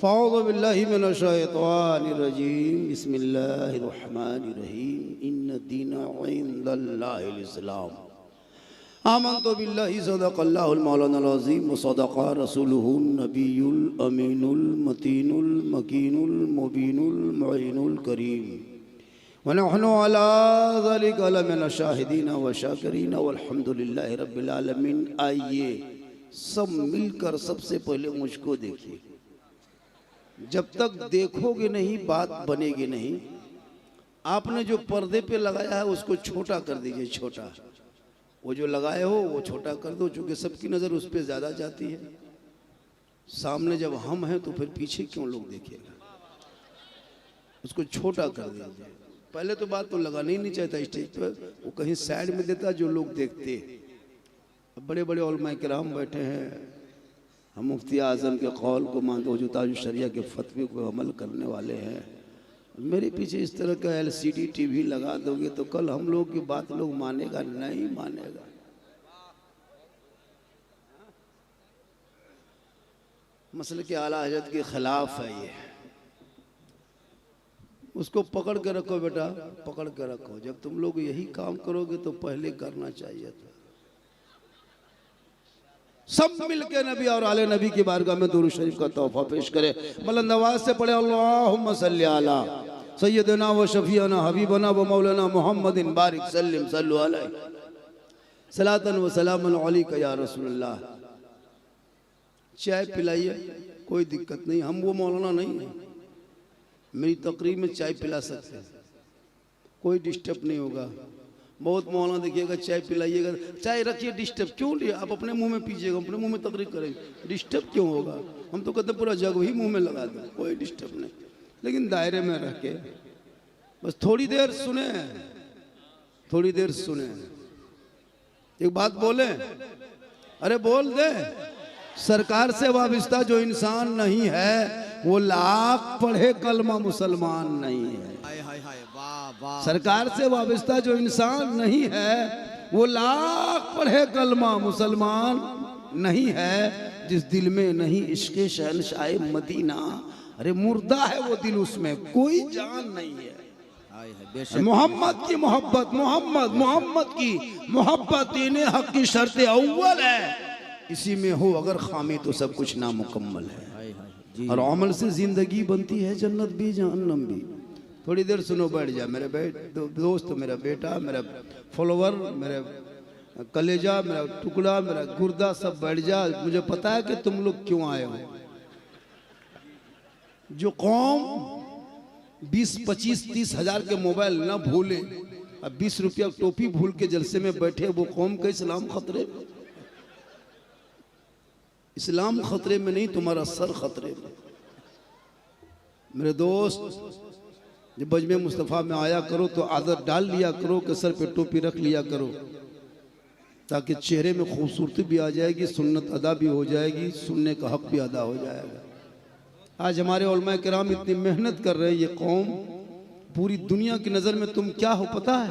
फ़अऊज़ु बिल्लाहि मिनश्शैतानिर्रजीम बिस्मिल्लाहिर्रहमानिर्रहीम इन्नद्दीना इंदल्लाहिल इस्लाम आमन्तु बिल्लाहि सदक़ल्लाहुल मौलानाल अज़ीम व सदक़ा रसूलुहुन नबियुल अमीनुल मतीनुल मकीनुल मुबीनुल मुईनुल करीम व नहनु अला ज़ालिका लमिनश शाहिदीन व शाकिरीन वल्हम्दुलिल्लाहि रब्बिल आलमीन। आइए सब मिलकर सबसे पहले मुझको देखिए। जब तक देखोगे नहीं बात बनेगी नहीं। आपने जो पर्दे पे लगाया है उसको छोटा कर दीजिए, छोटा। वो जो लगाए हो वो छोटा कर दो, चूंकि सबकी नज़र उस पर ज़्यादा जाती है। सामने जब हम हैं तो फिर पीछे क्यों लोग देखेगा। उसको छोटा कर दीजिए। पहले तो बात तो लगाना ही नहीं चाहता स्टेज पर, वो कहीं साइड में देता जो लोग देखते। अब बड़े बड़े उलमा किराम बैठे हैं, हम मुफ्ती आज़म के कौल को मानते, जो ताज शरिया के फतवे को अमल करने वाले हैं। मेरे पीछे इस तरह का LCD TV लगा दोगे तो कल हम लोग की बात लोग मानेगा नहीं मानेगा। मसले के आला हजरत के खिलाफ है ये। उसको पकड़ के रखो बेटा, पकड़ के रखो। जब तुम लोग यही काम करोगे तो पहले करना चाहिए था। सब मिलके नबी और आले नबी की बारगाह में दुरूद शरीफ का तोहफा पेश करे। बुलंद आवाज से पढ़े अल्लाहुम्मा सल्ली अला सय्यदना व शफीअना हबीबना व मौलाना मुहम्मदिन बारिक सल्लिम सल्लु अलैहि सलातन व सलामन अलैका या रसूलल्लाह। चाय पिलाइए, कोई दिक्कत नहीं, हम वो मौलाना नहीं है। मेरी तकरीर में चाय पिला सकते हैं, कोई डिस्टर्ब नहीं होगा। बहुत मौलाना देखिएगा चाय पिलाइएगा, चाय रखिए, डिस्टर्ब क्यों लिए? आप अपने मुंह में पीजिएगा, अपने मुंह में तकरीर करेंगे, डिस्टर्ब क्यों होगा? हम तो कहते पूरा जग ही मुंह में लगा दो, कोई डिस्टर्ब नहीं। लेकिन दायरे में रह के बस थोड़ी देर सुने, थोड़ी देर सुने। एक बात बोले, अरे बोल दे। सरकार से वाबस्ता जो इंसान नहीं है वो लाख पढ़े कलमा मुसलमान नहीं है। सरकार से वाबस्ता जो इंसान नहीं है वो लाख पढ़े कलमा मुसलमान नहीं है। जिस दिल में नहीं इश्क़ शहंशाह मदीना, अरे मुर्दा है वो दिल, उसमें कोई जान नहीं है। मोहम्मद की मोहब्बत, मोहम्मद की मोहब्बत दीने हक की शर्त अव्वल है। इसी में हो अगर खामी तो सब कुछ नामुकम्मल है। और अमल से जिंदगी बनती है जन्नत भी जहन्नम भी। थोड़ी देर सुनो, बैठ जा मेरे दोस्त, मेरा बेटा, मेरा फॉलोवर, मेरा कलेजा, मेरा टुकड़ा, मेरा गुर्दा, सब बैठ जा। मुझे पता है कि तुम लोग क्यों आए हो। जो कौम 20, 25, 30 हजार के मोबाइल ना भूले, अब 20 रुपया टोपी भूल के जलसे में बैठे, वो कौम का इस्लाम खतरे में। इस्लाम खतरे में नहीं, तुम्हारा सर खतरे में। मेरे दोस्त, जब बजमे मुस्तफ़ा में आया करो तो आदत डाल लिया करो कि सर पे टोपी रख लिया करो, ताकि चेहरे में खूबसूरती भी आ जाएगी, सुन्नत अदा भी हो जाएगी, सुनने का हक भी अदा हो जाएगा। आज हमारे उलमा किराम इतनी मेहनत कर रहे हैं। ये कौम पूरी दुनिया की नज़र में तुम क्या हो पता है?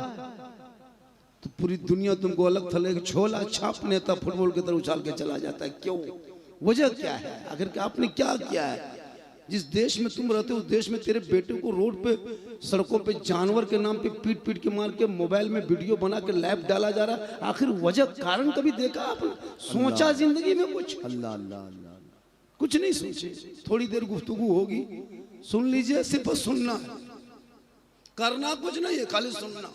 तो पूरी दुनिया तुमको अलग थले छोला छाप नेता फुटबॉल की तरह उछाल के चला जाता है। क्यों? वजह क्या है? आखिर आपने क्या किया है? जिस देश में तुम रहते हो उस देश में तेरे बेटे को रोड पे, सड़कों पे जानवर के नाम पे पीट पीट के मार के मोबाइल में वीडियो बना के लैब डाला जा रहा है। आखिर वजह कारण कभी देखा आपने? सोचा जिंदगी में कुछ? अल्लाह अल्लाह अल्लाह, कुछ नहीं सोचे। थोड़ी देर गुफ्तगू होगी, सुन लीजिए, सिर्फ सुनना है, करना कुछ नहीं है, खाली सुनना।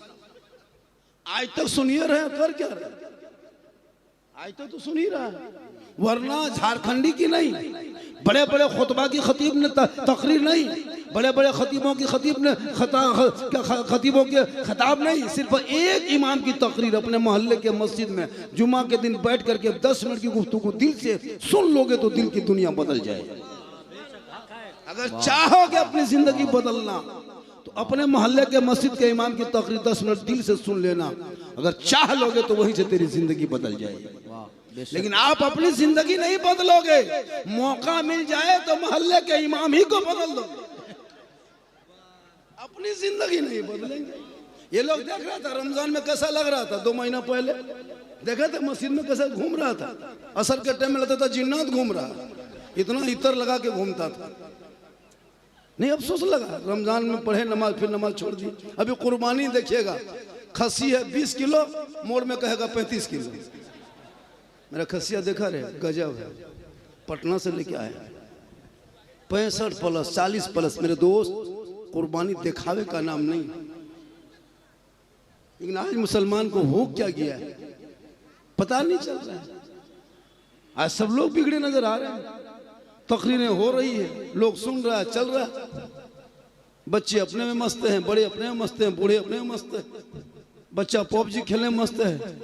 आज तक सुनिए रहे, कर क्या रहे? आज तक तो सुन ही रहा है। वरना झारखंडी की नहीं, बड़े बड़े खुतबा की खतीब ने तकरीर नहीं, बड़े बड़े खतीबों की खतीब ने खतीबों के खिताब नहीं, सिर्फ एक इमाम की तकरीर अपने मोहल्ले के मस्जिद में जुमा के दिन बैठ करके 10 मिनट की गुफ्तगू दिल से सुन लोगे तो दिल की दुनिया बदल जाएगी। अगर चाहोगे अपनी जिंदगी बदलना तो अपने मोहल्ले के मस्जिद के इमाम की तकरीर 10 मिनट दिल से सुन लेना। अगर चाह लोगे तो वहीं से तेरी जिंदगी बदल जाएगी। लेकिन आप अपनी जिंदगी नहीं बदलोगे, मौका मिल जाए तो मोहल्ले के इमाम ही को बदल दोगे, अपनी जिंदगी नहीं बदलेंगे। ये लोग देख रहा था रमजान में कैसा लग रहा था, 2 महीना पहले देखा था मस्जिद में कैसा घूम रहा था। असर के टाइम में लगता था जिन्नात घूम रहा। इतना इतर लगा के घूमता था। नहीं अफसोस लगा, रमजान में पढ़े नमाज, फिर नमाज छोड़ दी। अभी कुर्बानी देखिएगा, खस्सी है 20 किलो, मोड़ में कहेगा 35 किलो। मेरा खस्सिया देखा रहे, गजब है, पटना से लेके आया, 65 प्लस 40 प्लस। मेरे दोस्त, कुर्बानी दिखावे का नाम नहीं। लेकिन आज मुसलमान को हो क्या गया है पता नहीं चल रहा है। आज सब लोग बिगड़े नजर आ रहे हैं, तकरीरें हो रही है, लोग सुन रहा है, चल रहा है। बच्चे अपने में मस्त हैं, बड़े अपने में मस्त हैं, बूढ़े अपने में मस्त हैं। बच्चा पबजी खेलने में मस्त है,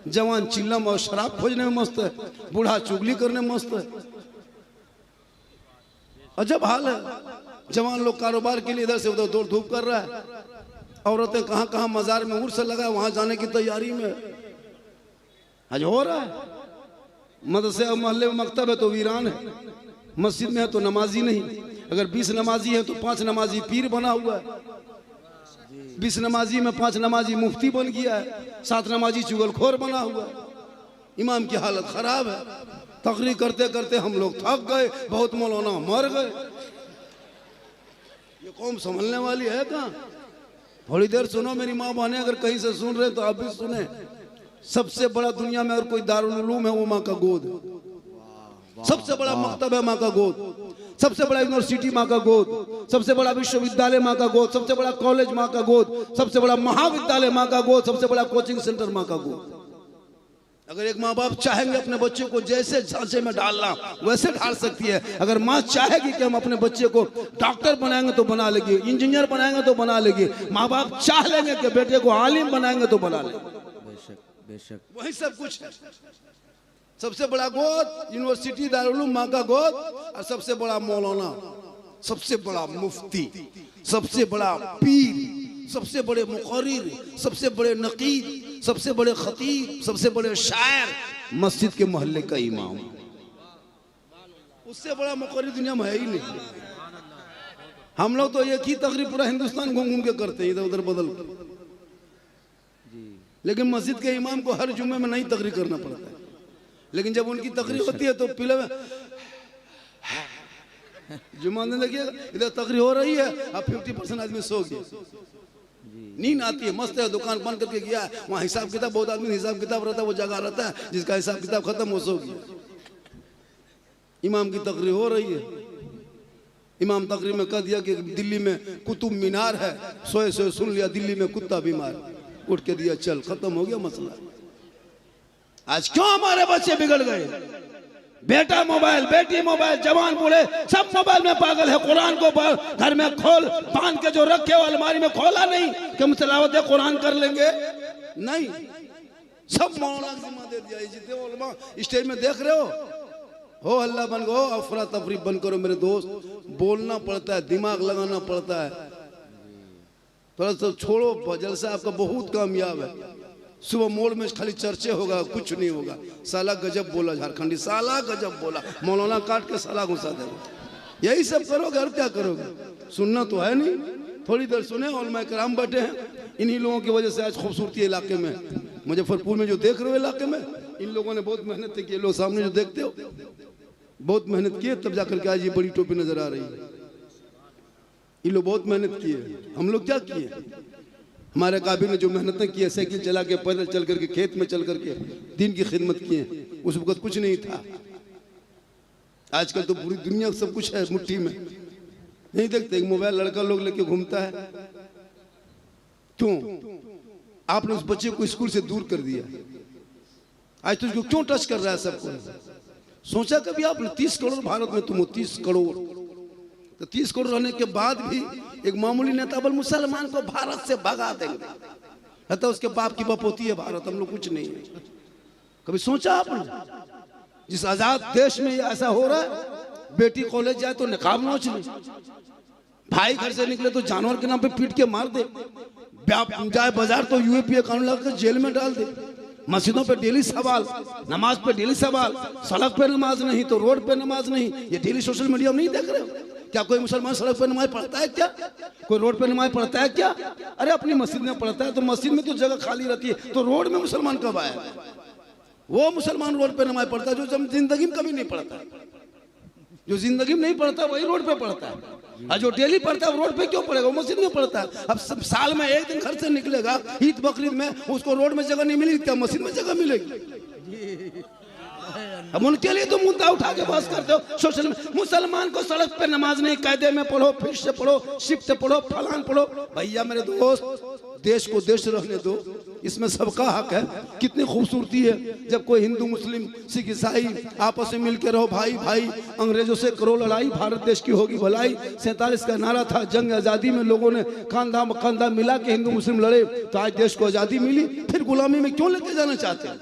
जवान चिल्लम और शराब खोजने में मस्त है, बूढ़ा चुगली करने में मस्त है। अजब हाल है। जवान लोग कारोबार के लिए इधर से उधर दौड़ धूप कर रहा है, औरतें कहाँ कहाँ मजार में उर्स लगा वहां जाने की तैयारी में। आज हो रहा है, मदरसे और मोहल्ले में मकतब है तो वीरान है, मस्जिद में है तो नमाजी नहीं। अगर 20 नमाजी है तो 5 नमाजी पीर बना हुआ है, 20 नमाजी में 5 नमाजी मुफ्ती बन गया है, 7 नमाजी चुगलखोर बना हुआ है। इमाम की हालत खराब है। तकरीर करते करते हम लोग थक गए, बहुत मौलाना मर गए। ये कौम संभलने वाली है कहाँ? थोड़ी देर सुनो मेरी माँ बहने, अगर कहीं से सुन रहे तो आप भी सुने। सबसे बड़ा दुनिया में अगर कोई दारुल उलूम है वो माँ का गोद है। सबसे बड़ा मकतब है माँ का गोद, सबसे बड़ा यूनिवर्सिटी माँ का गोद, सबसे बड़ा विश्वविद्यालय माँ का गोद, सबसे बड़ा कॉलेज माँ का गोद, सबसे बड़ा महाविद्यालय माँ का गोद, सबसे बड़ा कोचिंग सेंटर माँ का गोद। अगर एक माँ बाप चाहेंगे अपने बच्चे को जैसे ढांचे में डालना वैसे ढाल सकती है। अगर माँ चाहेगी कि हम अपने बच्चे को डॉक्टर बनाएंगे तो बना लेगी, इंजीनियर बनाएंगे तो बना लेगी। माँ बाप चाह लेंगे कि बेटे को आलिम बनाएंगे तो बना लेंगे। बेशक बेशक, वही सब कुछ है। सबसे बड़ा गोद यूनिवर्सिटी दारुल उलूम माँ का गोद, और सबसे बड़ा मौलाना, सबसे बड़ा मुफ्ती, सबसे बड़ा पीर, सबसे बड़े मुकर्रिर, सबसे बड़े नकीद, सबसे बड़े खतीब, सबसे बड़े शायर, मस्जिद के मोहल्ले का इमाम। उससे बड़ा मुकर्रिर दुनिया में है ही नहीं। हम लोग तो एक ही तकरीर पूरा हिंदुस्तान घूम घूम के करते हैं, इधर उधर बदल के। लेकिन मस्जिद के इमाम को हर जुम्मे में नहीं तकरीर करना पड़ता है। लेकिन जब उनकी तकरीर होती है तो पिले में जुम्मा ने देखिएगा, इधर तकरीर हो रही है, अब 50% आदमी सो गया, नींद आती है, मस्त है, दुकान बंद करके गया है, वहाँ हिसाब किताब, बहुत आदमी हिसाब किताब रहता है, वो जगह रहता है, जिसका हिसाब किताब खत्म हो सो गया। इमाम की तकरीर हो रही है, इमाम तकरीर में कह दिया कि दिल्ली में कुतुब मीनार है, सोए सोए सुन लिया दिल्ली में कुत्ता बीमार, उठ के दिया, चल खत्म हो गया मसला। आज क्यों हमारे बच्चे बिगड़ गए? बेटा मोबाइल, बेटी मोबाइल, जवान बूढ़े सब मोबाइल में पागल है। कुरान को घर में खोल बांध के जो रखे हो अलमारी में, खोला नहीं कि हम तिलावत कुरान कर लेंगे, नहीं, सब मौलाना जिम्मा दे दिया। जितने उलमा स्टेज में देख रहे हो अल्लाह बन गो, अफरा तफरी बंद करो मेरे दोस्त। बोलना पड़ता है, दिमाग लगाना पड़ता है, थोड़ा सा छोड़ो। जलसा आपका बहुत कामयाब है। सुबह मोड़ में खाली चर्चे होगा, कुछ नहीं होगा। साला गजब बोला झारखंडी, साला गजब बोला, मौलाना काट के साला घुसा देगा। यही सब करोगे और क्या करोगे? सुनना तो है नहीं, थोड़ी देर सुने। उलमा कराम बैठे हैं, इन्हीं लोगों की वजह से आज खूबसूरती इलाके में, मुजफ्फरपुर में जो देख रहे हो इलाके में, इन लोगों ने बहुत मेहनत की। लोग सामने जो देखते हो बहुत मेहनत की है, तब जाकर के आज ये बड़ी टोपी नजर आ रही है। ये लोग बहुत मेहनत की है, हम लोग क्या किए? हमारे काबिल ने जो मेहनतें की है, साइकिल चला के, पैदल चल करके, खेत में चल करके दिन की खिदमत की है। उस वक्त कुछ नहीं था। आजकल तो पूरी दुनिया सब कुछ है मुट्ठी में। नहीं देखते मोबाइल लड़का लोग लेके घूमता है, क्यों? आपने उस बच्चे को स्कूल से दूर कर दिया। आज तुझको क्यों टच कर रहा है सबको? सोचा कभी आपने 30 करोड़ भारत में, तुम 30 करोड़, तो 30 करोड़ रहने के बाद भी एक मामूली नेता बल मुसलमान को भारत से भगा देंगे। कहता उसके बाप की बपोती है भारत, हम लोग कुछ नहीं है। कभी सोचा आपने? जिस आजाद देश में ऐसा हो रहा है, बेटी कॉलेज जाए तो निकाब नोच ले, भाई घर से निकले तो जानवर के नाम पे पीट के मार दे, जाए बाजार तो यूएपीए कानून लगाकर जेल में डाल दे, मस्जिदों पे डेली सवाल, नमाज पे डेली सवाल, सड़क पे नमाज नहीं तो रोड पे नमाज नहीं। ये डेली सोशल मीडिया में नहीं देख रहे हो क्या? कोई मुसलमान सड़क पे नमाज पढ़ता है क्या? कोई रोड पे नमाज पढ़ता है क्या? अरे अपनी मस्जिद में पढ़ता है तो मस्जिद में तो जगह खाली रहती है, तो रोड में मुसलमान कब आया? वो मुसलमान रोड पे नमाज पढ़ता है जो जिंदगी में कभी नहीं पढ़ता। जो जिंदगी में नहीं पढ़ता वही रोड पे पढ़ता है, और जो डेली पढ़ता है वो रोड पे क्यों पढ़ेगा, वो मस्जिद में पढ़ता है। अब सब साल में एक दिन घर से निकलेगा, ईद बकरीद में उसको रोड में जगह नहीं मिलेगी, क्या मस्जिद में जगह मिलेगी? अब उनके लिए तो मुद्दा उठा के बहस करते हो सोशल में। मुसलमान को सड़क पे नमाज नहीं, कायदे में पढ़ो, फिर से पढ़ो, शिफ्ट पढ़ो, फलान पढ़ो। भैया मेरे दोस्त, देश को देश रहने दो, इसमें सबका हक है। कितनी खूबसूरती है जब कोई हिंदू मुस्लिम सिख ईसाई आपस में मिलकर रहो, भाई भाई। अंग्रेजों से करो लड़ाई, भारत देश की होगी भलाई। 47 का नारा था, जंग आज़ादी में लोगों ने कंधा कंधा मिला के हिंदू मुस्लिम लड़े, तो आज देश को आज़ादी मिली। फिर गुलामी में क्यों लेके जाना चाहते हैं?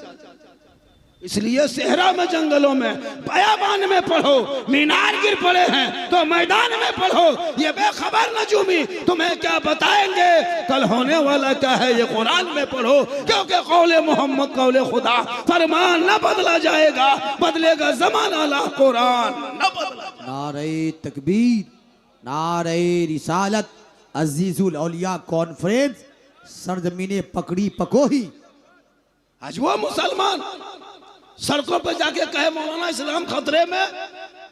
इसलिए सहरा में, जंगलों में, बयाबान में पढ़ो। मीनार गिर पड़े हैं तो मैदान में पढ़ो। ये बेखबर नजूमी तुम्हें क्या बताएंगे, कल होने वाला क्या है ये कुरान में पढ़ो। क्योंकि कौले मोहम्मद कौले खुदा, फरमान न बदला जाएगा, बदलेगा जमाना ला कुरान न बदला। नारे तकबीर, नारे रिसालत, अजीजुल औलिया कॉन्फ्रेंस, सरजमीने पकड़ी पकोही। आज वो मुसलमान सड़कों पे जाके कहे मौलाना इस्लाम खतरे में,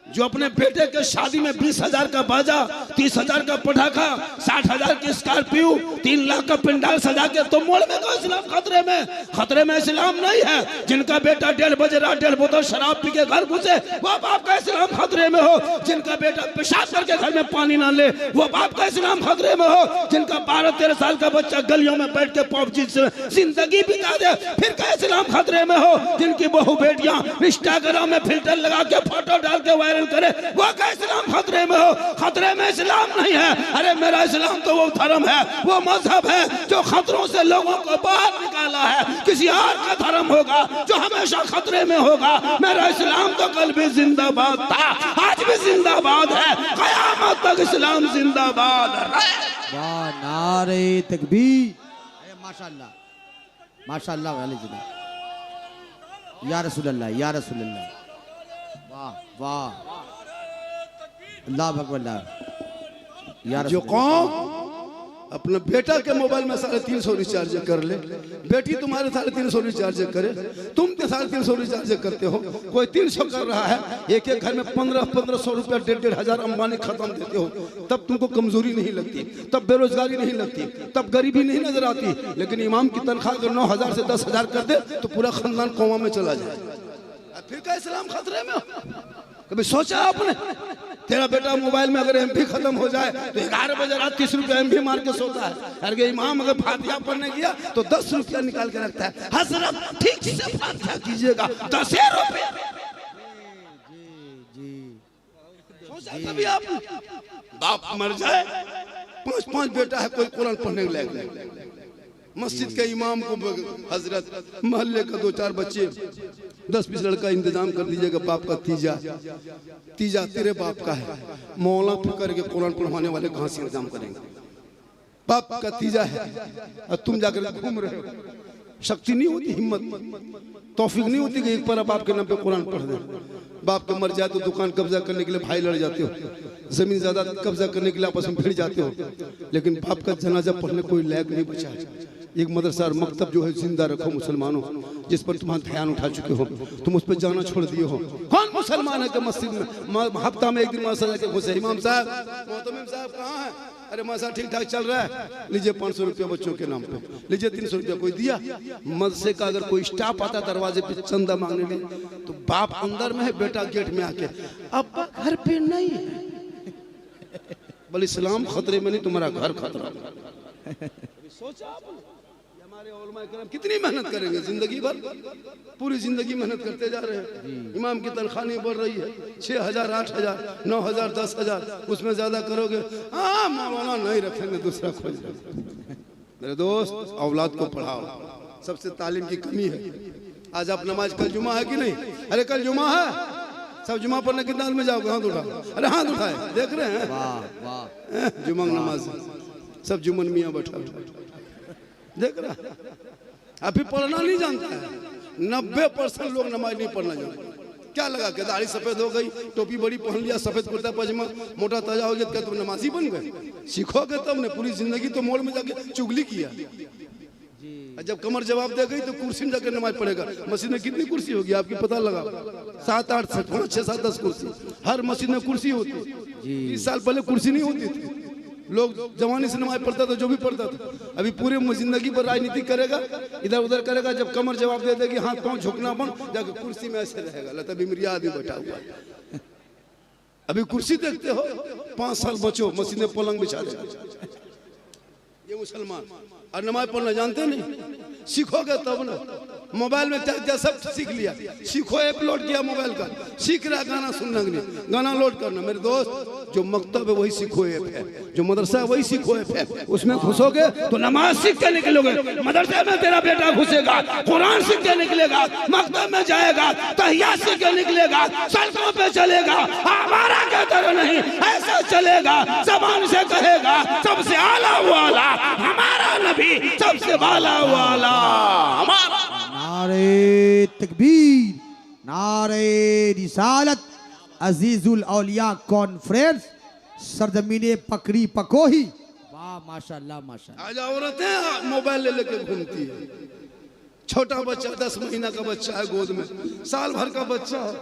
जो अपने बेटे के शादी में 20,000 का बाजा, 30,000 का पटाखा, 60,000 की स्कॉर्पियो, 3 लाख का पंडाल सजा के तो मोड़ में तो इस्लाम खतरे में। खतरे में इस्लाम नहीं है। जिनका बेटा 1:30 बजे रात 1:30 बोतल शराब पी के घर घुसे, वो बाप का इस्लाम खतरे में हो। जिनका बेटा पेशाब करके घर में पानी ना ले, वो बाप का इस्लाम खतरे में हो। जिनका 12-13 साल का बच्चा गलियों में बैठ के पबजी से जिंदगी बिता दे, फिर का इस्लाम खतरे में हो। जिनकी बहू बेटियां इंस्टाग्राम में फिल्टर लगा के फोटो डाल के वायरल करे, वो का इस्लाम खतरे में हो। खतरे में इस्लाम नहीं है। अरे मेरा इस्लाम तो वो धर्म है, वो मजहब है जो खतरों से लोगों को बाहर निकाला है। किसी और का धर्म होगा जो हमेशा खतरे में होगा। मेरा इस्लाम तो कल भी जिंदाबाद था, आज भी जिंदाबाद है, कयामत तक इस्लाम जिंदाबाद है। वाह, नारे तकबीर, माशाअल्लाह माशाअल्लाह वाले जिना, या रसूल अल्लाह, या रसूल अल्लाह। वाह वाह, अल्लाह अकबर। या जो कौन अपने बेटा के मोबाइल में 350 रिचार्ज कर ले, बेटी तुम्हारे 350 रिचार्ज करे, तुम 350 रिचार्ज करते हो, कोई 300 कर रहा है, एक एक घर में 1500 रुपया, 1,500 हजार अंबानी खत्म देते हो, तब तुमको कमजोरी नहीं लगती, तब बेरोजगारी नहीं लगती, तब गरीबी नहीं नजर आती। लेकिन इमाम की तनख्वाह अगर 9,000 से 10,000 कर दे तो पूरा खानदान कोमा में चला जाए। फिर का इस्लाम खतरे में? कभी सोचा आपने? तेरा बेटा मोबाइल में अगर MP खत्म हो जाए तो 11 बजे रात 30 रुपया MP मार के सोता है। अरे इमाम अगर फातिहा पढ़ने गया तो 10 रुपया निकाल के रखता है, हजरत ठीक से फातिहा कीजिएगा, 10 रुपया। सोचा कभी आपने? बाप मर जाए, 5-5 बेटा है, कोई कुरान पढ़ने के लायक नहीं। मस्जिद के इमाम को हजरत, मोहल्ले का 2-4 बच्चे, 10-20 लड़का इंतजाम कर दीजिएगा, बाप का तीजा तेरे बाप का है। मौला फिकर के कुरान पढ़वाने वाले कहाँ से इंतजाम करेंगे? बाप का तीजा है और तुम जाकर घूम रहे हो। शक्ति नहीं होती, हिम्मत, तौफीक नहीं होती कि एक पर बाप के नाम पे कुरान पढ़ दे। बाप के मर जाए तो दुकान कब्जा करने के लिए भाई लड़ जाते हो, जमीन ज्यादा कब्जा करने के लिए आपस में भिड़ जाते हो, लेकिन बाप का जनाजा पढ़ने कोई लायक नहीं बचा है। एक मदरसा और मकतब जो है जिंदा रखो मुसलमानों, जिस पर तुम्हारा ध्यान उठा चुके हो, तुम उस पर जाना छोड़ दिए हो। कौन मुसलमान है कि मस्जिद में हफ्ता में एक दिन मदरसा के घुसे, इमाम साहब, मोहतमिम साहब कहाँ है? अरे मदरसा ठीक ठाक चल रहा है, लीजिए 500 रुपया बच्चों के नाम पे, लीजिए 300 रुपया। कोई दिया? मदरसे का अगर कोई स्टाफ आता दरवाजे पे चंदा मांगने के लिए, तो बाप अंदर में है, बेटा गेट में आके, अब घर पे नहीं है। बोले इस्लाम खतरे में नहीं, तुम्हारा घर खतरा में। सोचा आपने? हमारे उलमा किराम कितनी मेहनत करेंगे जिंदगी भर, पूरी जिंदगी मेहनत करते जा रहे हैं। इमाम की तनख्वाह नहीं बढ़ रही है, 6,000, 8,000, 9,000, 10,000, उसमें ज्यादा करोगे, हाँ मौलाना नहीं रखेंगे, दूसरा खोज रखेंगे। मेरे दोस्त, औलाद को पढ़ाओ, सबसे तालीम की कमी है। आज आप नमाज, कल जुमा है कि नहीं? अरे कल जुमा है, सब जुमा पढ़ने कितना में जाओगे? हाथ उठाओ। अरे हाथ उठाए, देख रहे हैं? वाह वाह, जुमा नमाज, सब जुमन मियाँ बैठा देख रहा। अभी पढ़ना नहीं जानता है, 90% लोग नमाज नहीं पढ़ना जानते। क्या लगा के दाढ़ी सफेद हो गई, टोपी बड़ी पहन लिया, सफेद कुर्ता पजामा, मोटा ताजा हो गया, क्या तुम नमाजी बन गए? सीखोगे तब ने, पूरी जिंदगी तो मोड़ में जाके चुगली किया। और जब कमर जवाब दे गई तो कुर्सी में जाकर नमाज पढ़ेगा। मस्जिद में कितनी कुर्सी होगी आपकी पता लगा? 7 8 5 6 7 10 कुर्सी हर मस्जिद में कुर्सी होती। 20 साल पहले कुर्सी नहीं होती थी। लोग जवानी से नमाज पढ़ता था जो भी पढ़ता था। अभी पूरे जिंदगी पर राजनीति करेगा, इधर उधर करेगा, जब कमर जवाब दे देगी हाथ पांव झुकना बन जाकर कुर्सी में ऐसे रहेगा। लता बिमरिया आदमी बैठा हुआ है। अभी कुर्सी देखते हो, 5 साल बचो मस्जिद में पलंग बिछा देगा। ये मुसलमान और नमाज पढ़ना जानते नहीं, सीखोगे तब ना। मोबाइल में क्या क्या सब सीख लिया। सीखो, ऐप लोड किया मोबाइल का, सीख रहा गाना सुनना के लिए, गाना लोड करना। मेरे दोस्त जो मकतब है वही सीखो ऐप है, जो मदरसा है वही सीखो ऐप है। उसमें घुसोगे तो नमाज सीख के निकलोगे। मदरसे में तेरा बेटा घुसेगा, कुरान सीख के निकलेगा, मकतब में जाएगा, तहिया सीख के निकलेगा, सड़कों पे चलेगा, हमारा क्या तरह नहीं ऐसा चलेगा। जबान से कहेगा सबसे आला वाला हमारा नबी, सबसे वाला वाला हमारा। नारे तकबीर, नारे रिसालत। अजीजुल औलिया कॉन्फ्रेंस सरजमीने पकड़ी पकोही। वाह माशाल्लाह माशाल्लाह। आज औरतें मोबाइल ले लेके घूमती है। छोटा बच्चा 10 महीना का बच्चा है, गोद में साल भर का बच्चा है,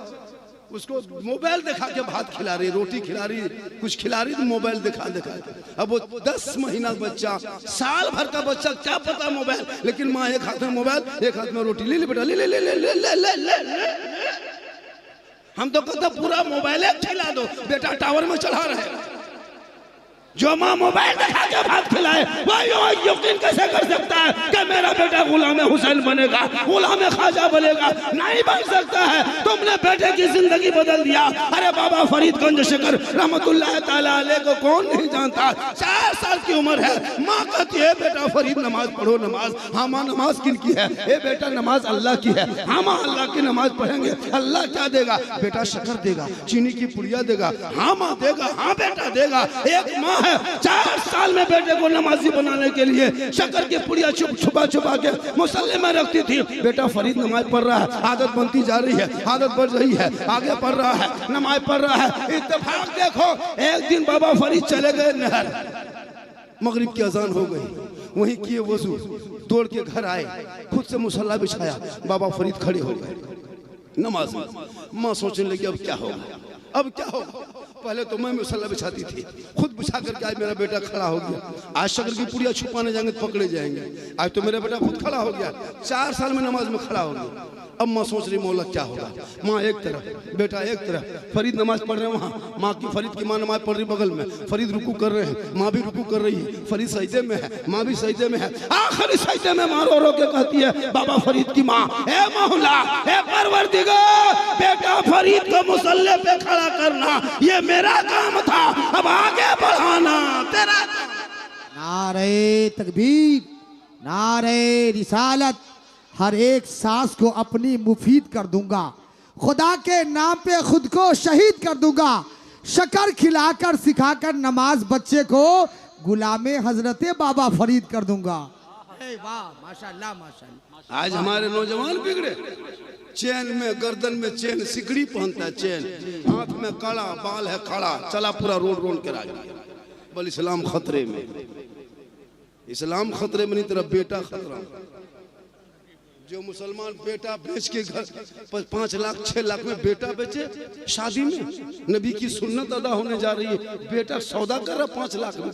उसको मोबाइल दिखा के भात खिला रही, रोटी खिला रही, कुछ खिला रही तो मोबाइल दिखा दिखा। अब वो 10 महीना बच्चा, साल भर का बच्चा, क्या पता मोबाइल, लेकिन माँ एक हाथ में मोबाइल एक हाथ में रोटी। ले ले बेटा, ले ले ले ले ले ले ले ले ले। हम तो कहते पूरा मोबाइल खिला दो, बेटा टावर में चढ़ा रहे। जो माँ मोबाइल दिखा के भात खिलाए वही यकीन कैसे कर सकता है कि मेरा बेटा गुलाम हुसैन बनेगा, गुलाम ख्वाजा बनेगा? नहीं बन सकता है। तुमने बेटे की जिंदगी बदल दिया। अरे बाबा फरीद गंज शिकर रहमतुल्लाह ताला अलैह को कौन नहीं जानता? 4 साल की उम्र है, माँ कहती है बेटा फरीद नमाज पढ़ो। नमाज? हाँ माँ नमाज किनकी है? ए बेटा नमाज अल्लाह की है। हाँ माँ अल्लाह की नमाज पढ़ेंगे। अल्लाह क्या देगा बेटा? शक्कर देगा, चीनी की पुड़िया देगा। हाँ माँ देगा, हाँ बेटा देगा। एक माँ है 4 साल में बेटे को नमाजी बनाने के लिए शक्कर की पुड़िया छुपा छुपा के मुसल्ले में रखती थी। बेटा फरीद नमाज पढ़ रहा है, आदत बनती जा रही है, आदत बढ़ रही है, आगे पढ़ रहा है, नमाज पढ़ रहा है। इत्तेफाक देखो, एक दिन बाबा फरीद चले गए नहर, मगरिब की अजान हो गई, वहीं किए वजू, दौड़ के घर आए, खुद से मुसल्ला बिछाया, बाबा फरीद खड़े हो गए नमाज में। माँ सोचने लगी अब क्या होगा, अब क्या होगा। पहले तो मैं मुसल्ला बिछाती थी, खुद बिछा करके आज मेरा बेटा खड़ा हो गया। आज शक्कर की पुड़िया छुपाने जाएंगे तो पकड़े जाएंगे। आज तो मेरा बेटा खुद खड़ा हो गया, 4 साल में नमाज में खड़ा हो गया। अब माँ सोच रही मौला क्या होगा। माँ एक तरफ, बेटा एक तरफ, फरीद नमाज पढ़ रहे हैं वहाँ, माँ की फरीद की माँ नमाज पढ़ रही बगल में, फरीद रुकू कर रहे हैं, माँ भी रुकू कर रही है, फरीद सजदे में है, माँ भी सजदे में है। आखिरी सजदे में माँ रो रो के कहती है बाबा फरीद की माँ, हे मौला, हे परवरदिगार, बेटा फरीद को मुसल्ले पे खड़ा करना ये मेरा काम था, अब आगे बढ़ाना तेरा। नारे तकबीर, नारे रिसालत। हर एक सांस को अपनी मुफीद कर दूंगा, खुदा के नाम पे खुद को शहीद कर दूंगा, शक्कर खिलाकर सिखाकर नमाज बच्चे को गुलामे हजरते बाबा फरीद कर दूंगा। वाह माशाल्लाह माशाल्लाह। आज हमारे नौजवान बिगड़े, चेन में, गर्दन में चेन, सिकड़ी पहनता है चेन, हाथ में कड़ा, बाल है खड़ा, चला पूरा रोड रोड के राज। बोल इस्लाम खतरे में, इस्लाम खतरे में नहीं, तेरा बेटा खतरा। जो मुसलमान बेटा बेच के घर 5 लाख 6 लाख में बेटा बेचे, शादी में नबी की सुन्नत अदा होने जा रही है, बेटा सौदा कर रहा 5 लाख में,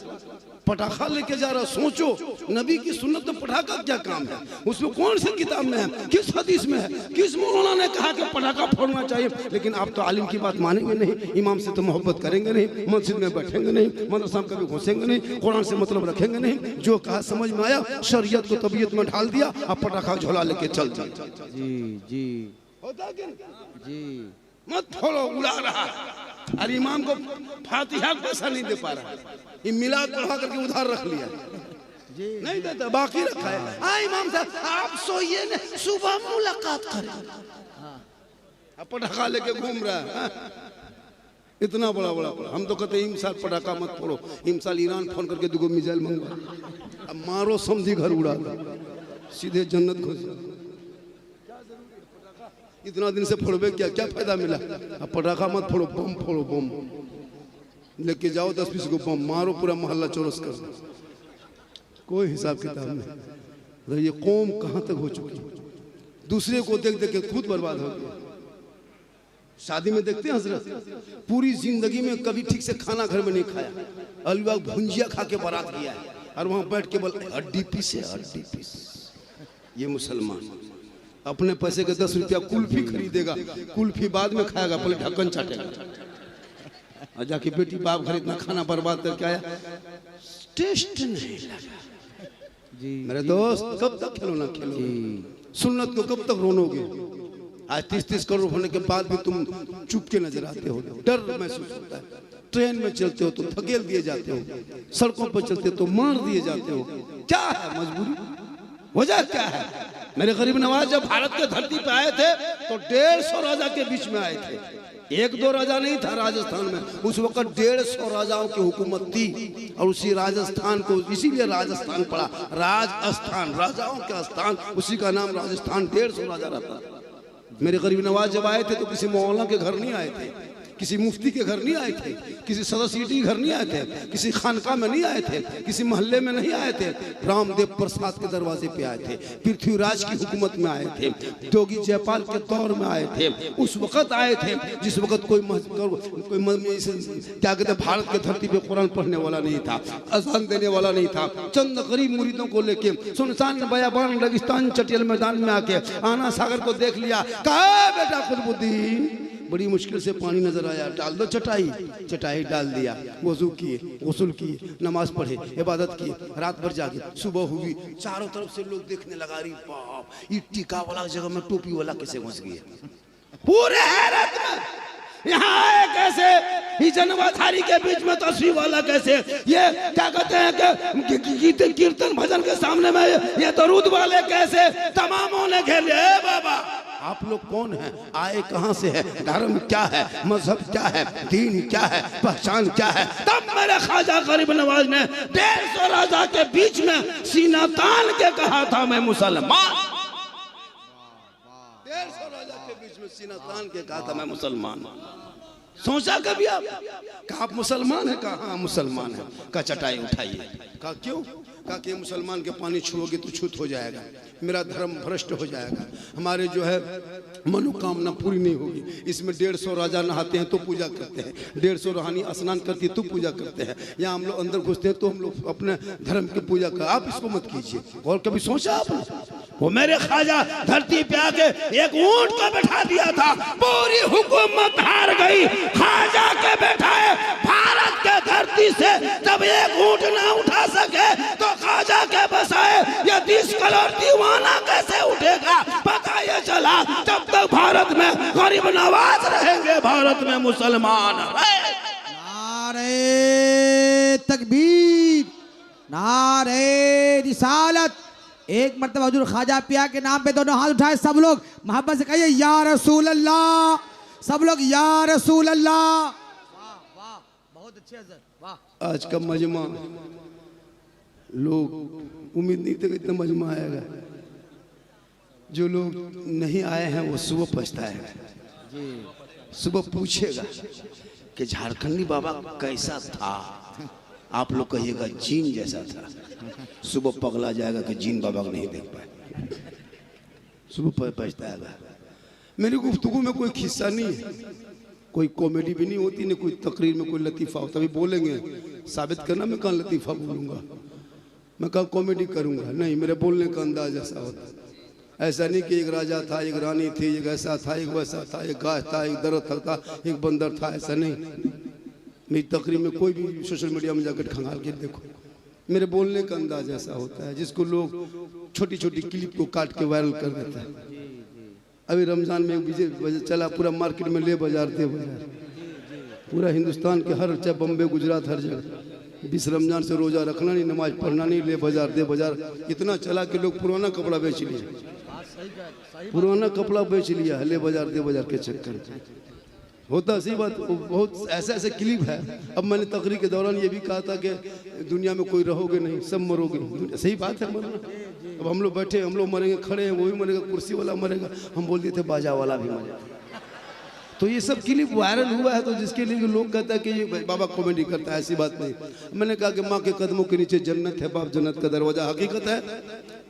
पटाखा लेके जा रहा। सोचो नबी की सुन्नत में पटाखा क्या काम है? उसमें कौन सी किताब में है, किस हदीस में है, किस मौलाना ने कहा कि पटाखा फोड़ना चाहिए? लेकिन आप तो आलिम की बात मानेंगे नहीं, इमाम से तो मोहब्बत करेंगे नहीं, मस्जिद में बैठेंगे नहीं, मदरसा में कभी घुसेंगे नहीं, कुरान से मतलब रखेंगे नहीं। जो कहा समझ में आया शरीयत को तबीयत में ढाल दिया, अब पटाखा झोला लेके चल चल। जी जी होता क्या जी, मत फोड़ो, उड़ा रहा। अरे इमाम को फातिहा पैसा नहीं दे पा रहा, ये मिलाद पढ़ा करके उधार रख लिया, नहीं देता, बाकी रखा है। हाँ इमाम साहब आप सोइए ना, सुबह मुलाकात करें। अब पटाखा लेके घूम रहा है, इतना बड़ा बड़ा बड़ा। हम तो कहते हैं इमसाल पटाखा मत फोड़ो, इमसाल ईरान फोन करके 2 मिसाइल मंगवा, अब मारो समझी घर उड़ा सीधे जन्नत घुस। इतना दिन से फोड़बे क्या, क्या फायदा मिला? अब पटाखा मत फोड़ो, बम फोड़ो, बम लेके जाओ 10-20 को बम मारो, पूरा मोहल्ला चौरस कर दो, कोई हिसाब किताब नहीं। तो ये कौम कहाँ तक हो चुकी, दूसरे को देख देख के खुद बर्बाद हो गया। शादी में देखते हैं हजरत, पूरी जिंदगी में कभी ठीक से खाना घर में नहीं खाया, अलवा भुंजिया खा के बारात गया है और वहां बैठ के बोल हड्डी पीस है, हड्डी पीस। ये मुसलमान अपने पैसे के 10 रुपया कुल्फी खरीदेगा, कुल्फी बाद में खाएगा, पहले ढक्कन चाटेगा और जाके बेटी बाप घर इतना खाना बर्बाद करके आया, टेस्ट नहीं लगा। जी मेरे दोस्त, कब तक खिलौना खेलो, सुन्नत को कब तक रोनोगे? आज 30-30 करोड़ होने के बाद भी तुम चुप के नजर आते हो, डर महसूस होता है। ट्रेन में चलते हो तो धकेल दिए जाते हो, सड़कों पर चलते हो तो मार दिए जाते हो। क्या है मजबूरी, वजह क्या है? मेरे गरीब नवाज जब भारत के धरती पे आए थे तो 150 राजा के बीच में आए थे, 1-2 राजा नहीं था राजस्थान में। उस वक्त 150 राजाओं की हुकूमत थी और उसी राजस्थान को इसीलिए राजस्थान पड़ा, राजस्थान, राजाओं का स्थान, उसी का नाम राजस्थान। 150 राजा रहता। मेरे गरीब नवाज जब आए थे तो किसी मौलाना के घर नहीं आए थे, किसी मुफ्ती के घर नहीं आए थे, किसी सदस्य के घर नहीं आए थे, किसी खानका में नहीं आए थे, किसी मोहल्ले में नहीं आए थे, रामदेव प्रसाद के दरवाजे पे आए थे, पृथ्वीराज की हुकूमत में आए थे, जोगी जयपाल के दौर में आए थे। उस वक्त आए थे जिस वक्त कोई क्या कहते हैं, भारत के धरती पे कुरान पढ़ने वाला नहीं था, अजान देने वाला नहीं था। चंद गरीब मुरीदों को लेके सुनसान बयाबान रेगिस्तान चटियल मैदान में आके आना सागर को देख लिया, कहा बेटा खुदबुद्दीन बड़ी मुश्किल से पानी नजर आया, डाल दो चटाई, चटाई डाल दिया, वजू किए, गुस्ल किए, नमाज पढ़े, इबादत की, रात भर जागे, सुबह हुई, चारों तरफ से लोग देखने लगा, रही बाप ये टीका वाला जगह में टोपी वाला कैसे घुस गया, पूरे हैरत में। यहाँ आए कैसे, ये जनवाधारी के बीच में तस्वीर वाला कैसे, ये क्या कहते हैं कि कीर्तन भजन के सामने में ये दरूद वाले कैसे, तमामों ने घेरे। बाबा आप लोग कौन हैं, आए कहां से है, धर्म क्या है, मजहब क्या है, दीन क्या है, पहचान क्या है? तब मेरे ख्वाजा गरीब नवाज ने 150 राजा के बीच में सीना तान के कहा था मैं मुसलमान। 150 राजा के बीच में सीना तान के कहा था मैं मुसलमान। सोचा कभी आप, कहा आप मुसलमान है? कहा हाँ मुसलमान है। कहा चटाई उठाइए। कहा क्यों? कहा कि मुसलमान के पानी छुओगे तो छूत हो जाएगा, मेरा धर्म भ्रष्ट हो जाएगा, हमारे जो है मनोकामना पूरी नहीं होगी। इसमें 150 राजा नहाते हैं तो पूजा करते हैं, 150 रानी स्नान करती है तो पूजा करते हैं, यहाँ हम लोग अंदर घुसते हैं तो हम लोग अपने धर्म की पूजा कर। आप इसको मत कीजिए। और कभी सोचा आपने? वो मेरे ख्वाजा धरती पे आके एक ऊंट को बैठा दिया था, पूरी हुकूमत हार गई, ख्वाजा के बैठाए भारत के धरती से जब एक ऊंट ना उठा सके तो ख्वाजा के बसाए ये 30 करोड़ दीवाना कैसे उठेगा? पता ये चला जब तक भारत में गरीब नवाज रहेंगे, भारत में मुसलमान। नारे तकबीर, नारे रिसालत। एक मरतबा हुजूर ख्वाजा पिया के नाम पे दोनों हाथ उठाए, सब लोग मोहब्बत से कहिए या रसूल अल्लाह, सब लोग या रसूल अल्लाह। वाह वाह, बहुत अच्छे हज़रत, वाह। आज का मजमा, लोग उम्मीद नहीं थे कि इतना मजमा आएगा। जो लोग नहीं आए हैं वो सुबह पछताएगा, सुबह पूछेगा कि झारखंडी बाबा कैसा था। आप लोग कहिएगा जीन जैसा था। सुबह पगला जाएगा कि जीन बाबा को नहीं देख पाए, सुबह पछताएगा। मेरी गुफ्तगू में कोई खिस्सा नहीं है, कोई कॉमेडी भी नहीं होती, नहीं कोई तकरीर में कोई लतीफ़ा होता। अभी बोलेंगे साबित करना, मैं कहाँ लतीफ़ा बोलूँगा, मैं कहाँ कॉमेडी करूँगा, नहीं, मेरे बोलने का अंदाज ऐसा होता। ऐसा नहीं कि एक राजा था, एक रानी थी, एक ऐसा था, एक वैसा था, एक गाय था, एक दरख्त था, एक बंदर था, ऐसा नहीं। मेरी तकरीर में कोई भी सोशल मीडिया में जाकर खंगाल के देखो, मेरे बोलने का अंदाज ऐसा होता है जिसको लोग छोटी छोटी क्लिप को काट के वायरल कर देता है। अभी रमज़ान में विजय चला, पूरा मार्केट में ले बाजार दे बाजार, पूरा हिंदुस्तान के हर, चाहे बम्बे गुजरात हर जगह 20 रमज़ान से रोज़ा रखना नहीं, नमाज पढ़ना नहीं, ले बाजार दे बाजार इतना चला कि लोग पुराना कपड़ा बेच लिया, पुराना कपड़ा बेच लिया, ले बाजार दे बाजार के चक्कर। होता सही बात, बहुत ऐसे ऐसे क्लिप है। अब मैंने तकरीर के दौरान ये भी कहा था कि दुनिया में कोई रहोगे नहीं, सब मरोगे। सही बात है, मरना। अब हम लोग बैठे, हम लोग मरेंगे, खड़े हैं, वो भी मरेगा, कुर्सी वाला मरेगा, हम बोल दिए थे बाजा वाला भी मरेगा। तो ये सब क्लिप वायरल हुआ है, तो जिसके लिए लोग कहता है कि ये बाबा कॉमेडी करता है, ऐसी बात नहीं। मैंने कहा कि माँ के कदमों के नीचे जन्नत है, बाप जन्नत का दरवाजा। हकीकत है,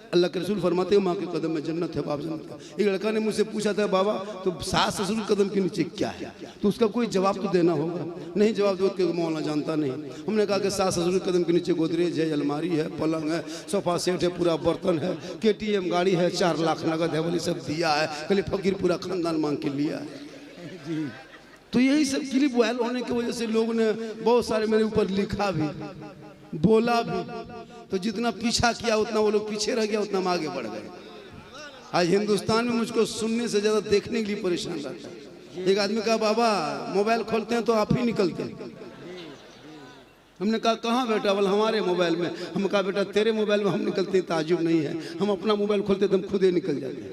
अल्लाह के रसूल फरमाते हैं माँ के कदम में जन्नत है, बाप जन्नत का। एक लड़का ने मुझसे पूछा था बाबा तो सास ससुर के कदम के नीचे क्या है, तो उसका कोई जवाब तो देना होगा। नहीं जवाब दो के मौलाना जानता नहीं। हमने कहा कि सास ससुर के कदम के नीचे गोदरेज है, अलमारी है, पलंग है, सोफा सेट है, पूरा बर्तन है, KTM गाड़ी है, 4 लाख नगद है, बोले सब दिया है, कल फकीर पूरा खानदान मांग के लिया है। तो यही सब क्लिप वायरल होने की वजह से लोगों ने बहुत सारे मेरे ऊपर लिखा भी, बोला भी। तो जितना पीछा किया उतना वो लोग पीछे रह गया, उतना हम आगे बढ़ गए। आज हिंदुस्तान में मुझको सुनने से ज्यादा देखने के लिए परेशान रहता है। एक आदमी कहा बाबा मोबाइल खोलते हैं तो आप ही निकलते हैं। हमने कहा कहाँ बेटा, बोला हमारे मोबाइल में। हम कहा बेटा तेरे मोबाइल में हम निकलते हैं ताजुब नहीं है, हम अपना मोबाइल खोलते तो हम खुद ही निकल जाते हैं।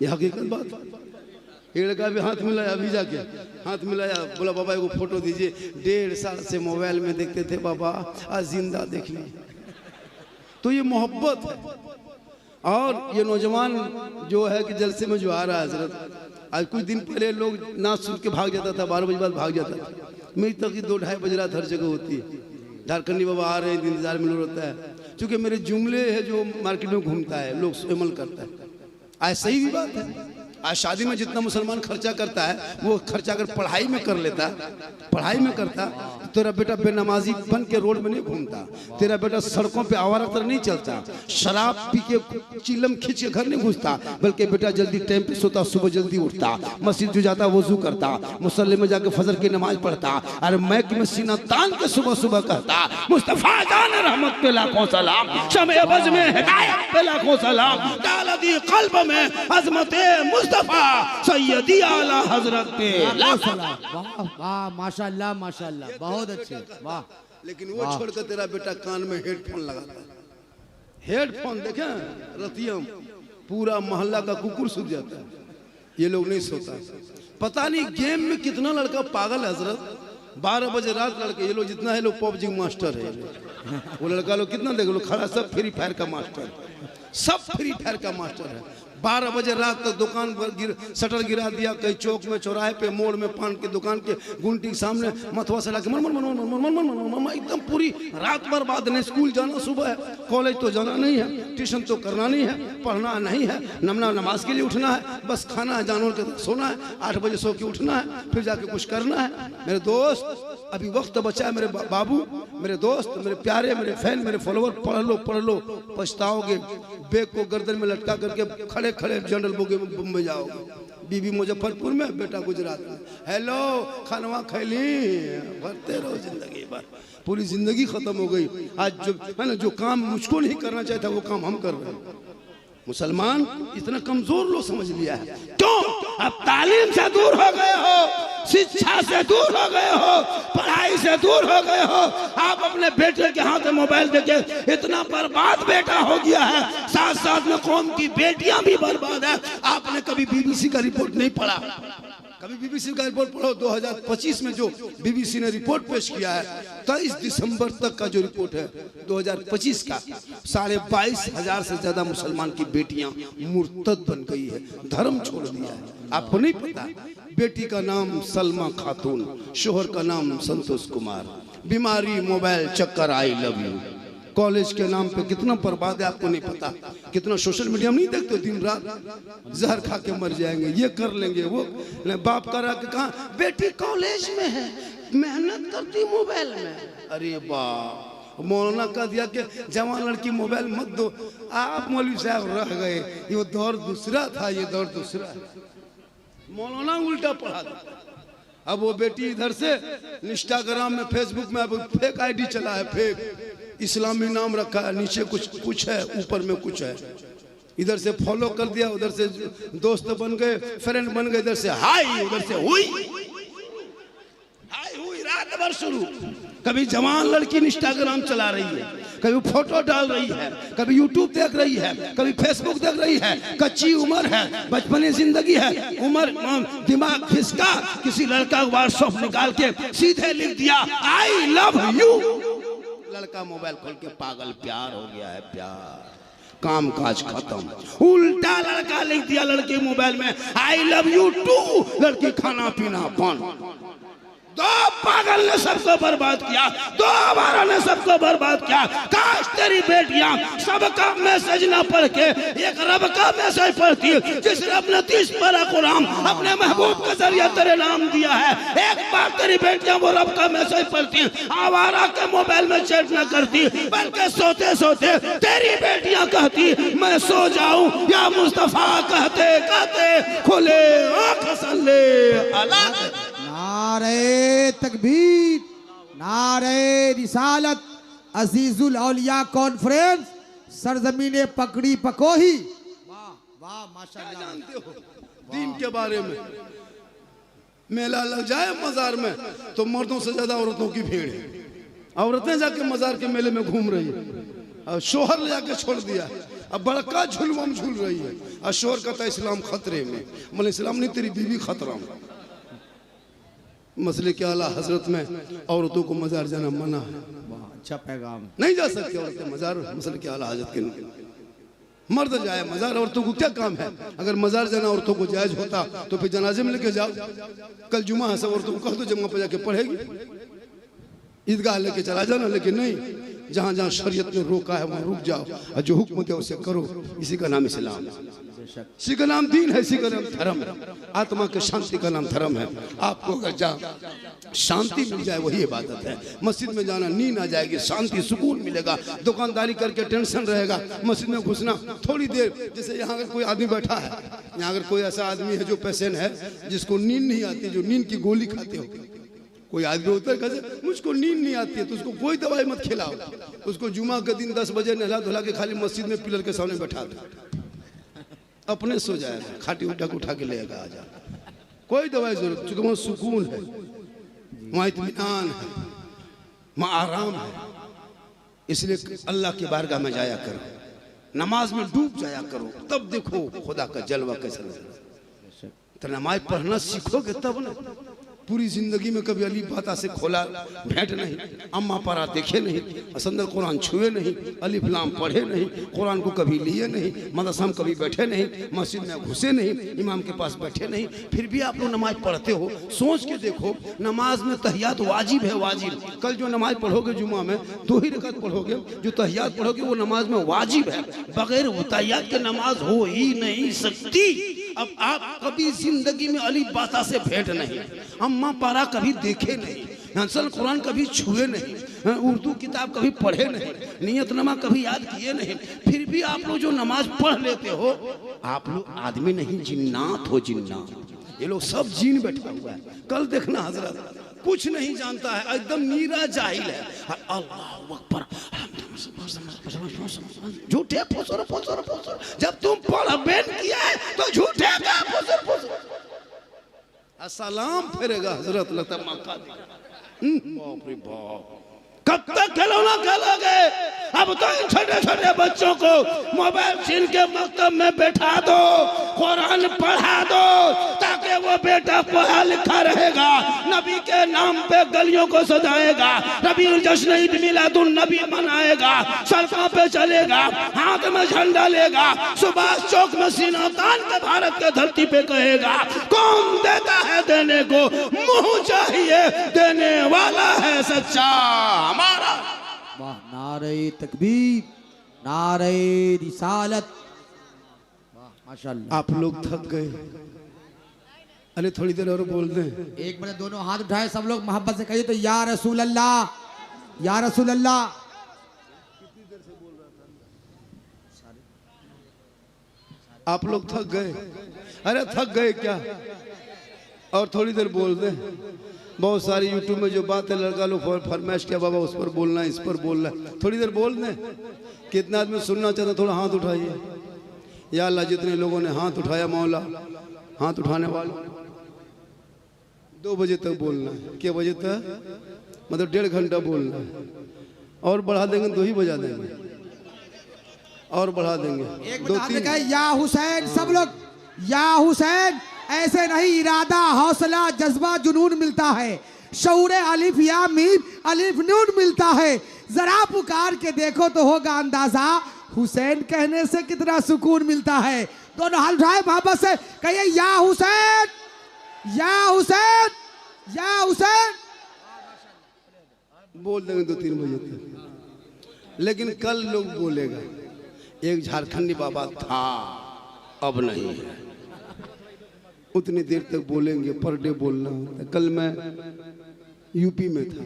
ये हकीकत बात। एक लड़का भी हाथ मिलाया, अभी जाके हाथ मिलाया, बोला बाबा एगो फोटो दीजिए, 1.5 साल से मोबाइल में देखते थे बाबा, आज जिंदा देख ली। तो ये मोहब्बत है। और ये नौजवान जो है कि जलसे में जो आ रहा है हजरत, आज कुछ दिन पहले लोग नाच सुन के भाग जाता था, 12 बजे बाद भाग जाता था। मेरी तक 2-2:30 बज रात हर जगह होती है। झारखंडी बाबा आ रहे हैं, इंतजार में लोग रहता है, क्योंकि मेरे जुमले है जो मार्केट में घूमता है, लोग अमल करता है। आज सही भी बात है। आज शादी में जितना मुसलमान खर्चा करता है वो खर्चा अगर पढ़ाई में कर लेता, पढ़ाई में करता, तो तेरा बेटा बेनमाजी बन के रोड में नहीं घूमता, तेरा बेटा सड़कों पे आवारा तरह नहीं चलता, शराब पी के चिलम खींच के घर नहीं घुसता, बल्कि बेटा जल्दी टाइम पे सोता, सुबह जल्दी उठता, मस्जिद जो जाता वजू करता, मुसल्ले में जाके फजर की नमाज पढ़ता, अरे मैक में सीना तान के सुबह सुबह कहता मुस्तफा जान रहमत पे लाखों सलाम, शमे बज़ में हिदायत पे लाखों सलाम, डाल दी कल्ब में अज़मत मुस्तफा सैयदी आला हजरत पे लाखों सलाम। वाह वाह माशाल्लाह माशाल्लाह, बहुत अच्छे, वाह। लेकिन वो छोड़कर तेरा बेटा कान में हेडफोन लगाता है। हेडफोन देखे रतियम पूरा मोहल्ला का कुकुर सूख जाता है। ये लोग नहीं सोता। पता नहीं गेम में कितना लड़का पागल है हजरत। 12 बजे रात लड़के, ये लोग जितना है लोग पबजी मास्टर है। वो लड़का लोग कितना देख लो खड़ा, सब फ्री फायर का मास्टर, सब फ्री फायर का मास्टर है। 12 बजे रात तक दुकान पर शटर गिरा दिया, कहीं चौक में, चौराहे पे, मोड़ में, पान की दुकान के गुंटी के सामने मथुआ से लाके मन मन मन मन मन मन मन मन एकदम पूरी रात बर्बाद। नहीं स्कूल जाना सुबह है, कॉलेज तो जाना नहीं है, ट्यूशन तो करना नहीं है, पढ़ना नहीं है, नमाज के लिए उठना है, बस खाना है, जानवर के सोना है, 8 बजे सो के उठना है, फिर जाके कुछ करना है। मेरे दोस्त अभी वक्त बचा है, मेरे बाबू, मेरे दोस्त, मेरे प्यारे, मेरे फैन, मेरे फॉलोवर, पढ़ लो पछताओगे। बैग को गर्दन में लटका करके खड़े खड़े जनरल बोगी में बम्बई जाओगे, बीबी मुजफ्फरपुर में, बेटा गुजरात में। हेलो खानवा खैली, भरते रहो जिंदगी भर, पूरी जिंदगी खत्म हो गई। आज जो है ना, जो काम मुझको नहीं करना चाहिए था वो काम हम कर रहे हैं। मुसलमान इतना कमजोर लो समझ लिया है। क्यों? अब तालीम से दूर हो गए हो, शिक्षा से दूर हो गए हो, पढ़ाई से दूर हो गए हो। आप अपने बेटे के हाथ में मोबाइल देके इतना बर्बाद बेटा हो गया है, साथ साथ में कौम की बेटियां भी बर्बाद है। आपने कभी BBC का रिपोर्ट नहीं पढ़ा? कभी BBC का रिपोर्ट पढ़ो। 2025 में जो BBC ने रिपोर्ट पेश किया है, 23 दिसंबर तक का जो रिपोर्ट है 2025 का, 22,500 से ज्यादा मुसलमान की बेटियां मुर्तद बन गई है, धर्म छोड़ दिया है। आपको नहीं पता? बेटी का नाम सलमा खातून, शोहर का नाम संतोष कुमार, बीमारी मोबाइल चक्कर, आई लव यू। कॉलेज के नाम पे कितना बर्बाद है आपको नहीं पता। कितना सोशल मीडिया में नहीं देखते, दिन रात जहर खा के मर जाएंगे, ये कर लेंगे, वो बाप करा के कहा बेटी कॉलेज में है, मेहनत करती मोबाइल में। अरे बाप, मौलाना कह दिया कि जवान लड़की मोबाइल मत दो। आप मौलवी साहब रह गए, ये दौर दूसरा था, ये दौर दूसरा है। मौलाना उल्टा पढ़ा था। अब वो बेटी इधर से इंस्टाग्राम में, फेसबुक में अब फेक ID चला है, फेक इस्लामी नाम रखा है, नीचे कुछ है, ऊपर में कुछ है। इधर से फॉलो कर दिया, उधर से दोस्त बन गए, फ्रेंड बन गए, इधर से हाय, उधर से हुई, हाय हुई, रात भर शुरू। कभी जवान लड़की इंस्टाग्राम चला रही है, कभी फोटो डाल रही है, कभी यूट्यूब देख रही है, कभी फेसबुक देख रही है। कच्ची उम्र है, बचपनी जिंदगी है, उम्र दिमाग खिसका, किसी लड़का व्हाट्सएप निकाल के सीधे लिख दिया आई लव यू। लड़का मोबाइल खोल के पागल, प्यार हो गया है, प्यार, काम काज खत्म। उल्टा लड़का लिख दिया लड़के मोबाइल में आई लव यू टू, लड़की खाना पीना बंद। दो पागल ने सबको बर्बाद किया, दो आवारा ने सबको बर्बाद किया। काश तेरी बेटियां सबका मैसेज ना पढ़ के एक रब का मैसेज पढ़ती, जिस रब ने 30 पारा कुरान अपने महबूब के जरिए तेरे नाम दिया है। एक बार तेरी बेटियां वो रब का मैसेज पढ़ती, आवारा के मोबाइल में चैट ना करती, बल्कि सोते सोते तेरी बेटियां कहती मैं सो जाऊं या मुस्तफा कहते कहते खुले आंख सल्ले अला। नारे तकबीर, नारे रिसालत, अजीजुल औलिया कॉन्फ्रेंस, सरजमीने पकड़ी पकोही। वाह वाह माशाअल्लाह। जानते हो दीन के बारे में, मेला लग जाए मजार में तो मर्दों से ज्यादा औरतों की भीड़ है। औरतें जाके मजार के मेले में घूम रही है, और शोहर ले जाके छोड़ दिया, अब बड़का झुलवम झूल रही है। और शोहर कहता है इस्लाम खतरे में। मतलब इस्लाम नहीं, तेरी बीवी खतरा में। मसले के आला हजरत में औरतों को मजार जाना मना है। अच्छा पैगाम। नहीं जा सकती औरतें मजार, मसले के आला हजरत के। मर्द जाए मजार, औरतों को क्या काम है? अगर मजार जाना औरतों को जायज होता तो फिर जनाजे में लेके जाओ। कल जुमा है, सब औरतों को कह दो जमा पे जाके पढ़ेगी, ईदगाह लेके चला जाना। लेकिन नहीं, जहाँ जहाँ शरीयत ने रोका है वहाँ रुक जाओ, और जो हुक्म है उसे करो। इसी का नाम इस्लाम, इसी का नाम दीन है, इसी का नाम धर्म है। आत्मा के शांति का नाम धर्म है। आपको अगर जहाँ शांति मिल जाए वही इबादत है। मस्जिद में जाना नींद आ जाएगी, शांति सुकून मिलेगा। दुकानदारी करके टेंशन रहेगा, मस्जिद में घुसना थोड़ी देर। जैसे यहाँ अगर कोई आदमी बैठा है, यहाँ अगर कोई ऐसा आदमी है जो पेशेंट है, जिसको नींद नहीं आती, जो नींद की गोली खाते हो, कोई आदमी होता है कहते मुझको नींद नहीं आती है, तो उसको कोई दवाई मत खिलाओ। उसको जुमा के दिन 10 बजे नहला धुला के खाली मस्जिद में पिलर के सामने बैठा दो, अपने सो जाएगा, खाटी उठा के लेगा आ जा। कोई दवाई जरूरत, क्योंकि वहाँ सुकून है, वहाँ इत्मीनान है, वहाँ आराम है। इसलिए अल्लाह की बारगाह में जाया करो, नमाज में डूब जाया करो, तब देखो खुदा का जलवा कैसा लगता है। तो नमाज पढ़ना सीखोगे तब ना। पूरी जिंदगी में कभी अली बाता से खोला भेंट नहीं, अम्मा पारा देखे नहीं, असंदर कुरान छुए नहीं, अलिफ लाम पढ़े नहीं, कुरान को कभी लिए नहीं, मदरसा में कभी बैठे नहीं, मस्जिद में घुसे नहीं, इमाम के पास बैठे नहीं, फिर भी आप लोग नमाज पढ़ते हो। सोच के देखो, नमाज में तहियात वाजिब है, वाजिब। कल जो नमाज पढ़ोगे जुमा में 2 ही रकात पढ़ोगे, जो तहियात पढ़ोगे वो नमाज में वाजिब है। बगैर तहियात के नमाज हो ही नहीं सकती। अब आप कभी जिंदगी में अली बाता से भेंट नहीं, अम्मा पारा कभी देखे नहीं, हंसल कुरान कभी छुए नहीं, उर्दू किताब कभी पढ़े नहीं, नियतनामा कभी याद किए नहीं, फिर भी आप लोग जो नमाज पढ़ लेते हो, आप लोग आदमी नहीं जिन्नात हो, जिन्नात। ये लोग सब जीन बैठा हुआ है। कल देखना हजरत कुछ नहीं जानता है, एकदम नीरा जाहिल है। अल्लाह अकबर, झूठे फुसुर फुसुर फुसुर। जब तुम पढ़ बैन किया है तो झूठे का फुसुर फुसुर। सलाम फेरेगा हजरत लता मक्का। बाप रे बाप, कब तक खिलौना खेलोगे? अब तो इन छोटे छोटे बच्चों को मोबाइल छीन के मकतब में बैठा दो, कुरान पढ़ा दो, ताकि वो बेटा पढ़ा लिखा रहेगा, नबी के नाम पे गलियों को सजाएगा, रबीउल जश्न ईद मिलादुन नबी मनाएगा, सड़कों पे चलेगा, हाथ में झंडा लेगा, सुभाष चौक में सीना तान के भारत के धरती पे कहेगा कौन देता है देने को, मुंह चाहिए देने वाला है सच्चा हमारा। वाह, नारे तकबीर, नारे रिसालत। वाह माशाअल्लाह। आप लोग थक गए, अरे थोड़ी देर और बोल दें। एक मिनट, दोनों हाथ उठाए सब लोग, मोहब्बत से कहिए तो या रसूल अल्लाह, या रसूल अल्लाह। आप लोग थक गए? अरे थक गए क्या? और थोड़ी देर बोल दें। बहुत सारी यूट्यूब में जो बात है, लड़का लोग फरमाइश किया बाबा उस पर बोलना है, इस पर बोलना है, थोड़ी देर बोल दें। कितना आदमी सुनना चाहता है? थोड़ा हाथ उठाइए। या अल्लाह, जितने लोगों ने हाथ उठाया मौला, हाथ उठाने वाले 2 बजे तक बोलना है। क्या बजे तक? मतलब 1.5 घंटा बोलना है। और बढ़ा देंगे 2 ही बजा देंगे, और बढ़ा देंगे 2-3। या हुसैन, सब लोग या हुसैन। ऐसे नहीं, इरादा, हौसला, जज्बा, जुनून मिलता है, शऊर अलिफ या मीम अलिफ नून मिलता है। जरा पुकार के देखो तो होगा अंदाजा, हुसैन कहने से कितना सुकून मिलता है। दोनों हाथ उठाए मोहब्बत से कहिए या हुसैन, या हुसैन, या हुसैन। बोल देंगे 2-3 बजे तक, लेकिन कल लोग बोलेगा एक झारखंडी बाबा था अब नहीं है, उतनी देर तक बोलेंगे, पर डे बोलना होता है। कल मैं यूपी में था,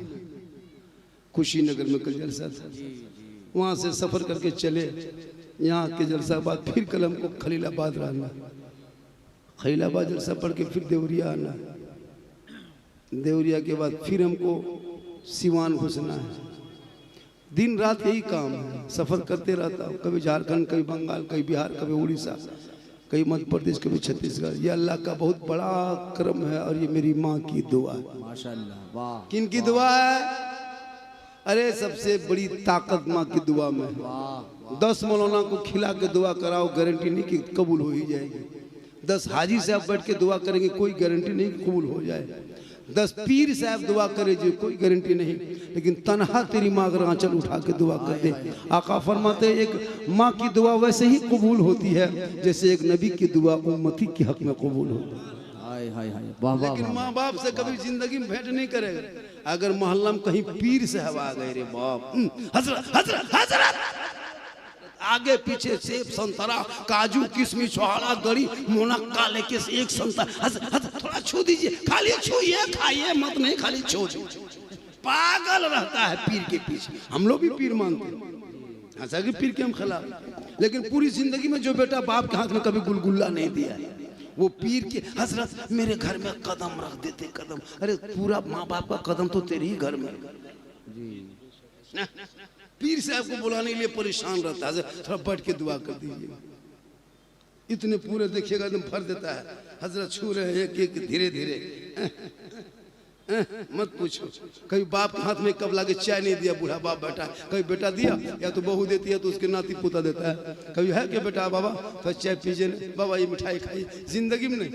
कुशीनगर में कल जलसा था, वहाँ से सफ़र करके चले यहाँ के जलसा बाद, फिर कल हमको खलीलाबाद रहना, खलीलाबाद जलसा पढ़ के फिर देवरिया आना, देवरिया के बाद फिर हमको सिवान घुसना है। दिन रात यही काम है, सफ़र करते रहता हूँ, कभी झारखंड, कभी बंगाल, कभी बिहार, कभी उड़ीसा, कभी मध्य प्रदेश, कभी छत्तीसगढ़। ये अल्लाह का बहुत बड़ा करम है और ये मेरी माँ की दुआ है। माशाल्लाह, वाह। किन की दुआ है? अरे सबसे बड़ी ताकत माँ की दुआ में। 10 मौलाना को खिला के दुआ कराओ, गारंटी नहीं कि कबूल हो ही जाएगी। 10 हाजी साहब बैठ के दुआ करेंगे, कोई गारंटी नहीं कि कबूल हो जाए। 10 पीर साहब दुआ करे जो, कोई गारंटी नहीं। लेकिन तनहा तेरी माँ अगर आंचल उठा के दुआ कर दे, आका फरमाते एक माँ की दुआ वैसे ही कबूल होती है जैसे एक नबी की दुआ उम्मती के हक में कबूल होती है। हाय हाय हाय, वाह वाह। लेकिन माँ बाप से कभी जिंदगी में भेंट नहीं करेगा। अगर मोहल्ला में कहीं पीर साहब आ गए, रे बाप, हजरत हजरत हजरत, आगे पीछे सेब संतरा काजू किशमिश छोहाड़ा गड़ी मोना काले के एक संतरा, थोड़ा छू दीजिए, खाली छूइए, खाइए मत, नहीं खाली छू। पागल रहता है पीर के पीछे। हम लोग भी पीर मानते हैं, ऐसा कि पीर के हम खिलाफ, लेकिन पूरी जिंदगी में जो बेटा बाप के हाथ में कभी गुलगुल्ला नहीं दिया है, वो पीर के हजरत मेरे घर में कदम रख देते, कदम। अरे पूरा माँ बाप का कदम तो तेरे ही घर में। पीर साहब को बुलाने के लिए परेशान रहता है, थोड़ा बैठ के दुआ कर दीजिए। इतने पूरे देखिएगा एकदम भर देता है, हजरत छू रहे हैं एक एक धीरे धीरे। मत पूछो, कभी बाप के हाथ में कब लाके चाय नहीं दिया, बूढ़ा बाप बैठा है, कभी बेटा दिया, या तो बहू देती है तो उसके नाती पोता देता है। कभी है कि बेटा बाबा तो चाय पीजिए, बाबा ये मिठाई खाइए, जिंदगी में नहीं।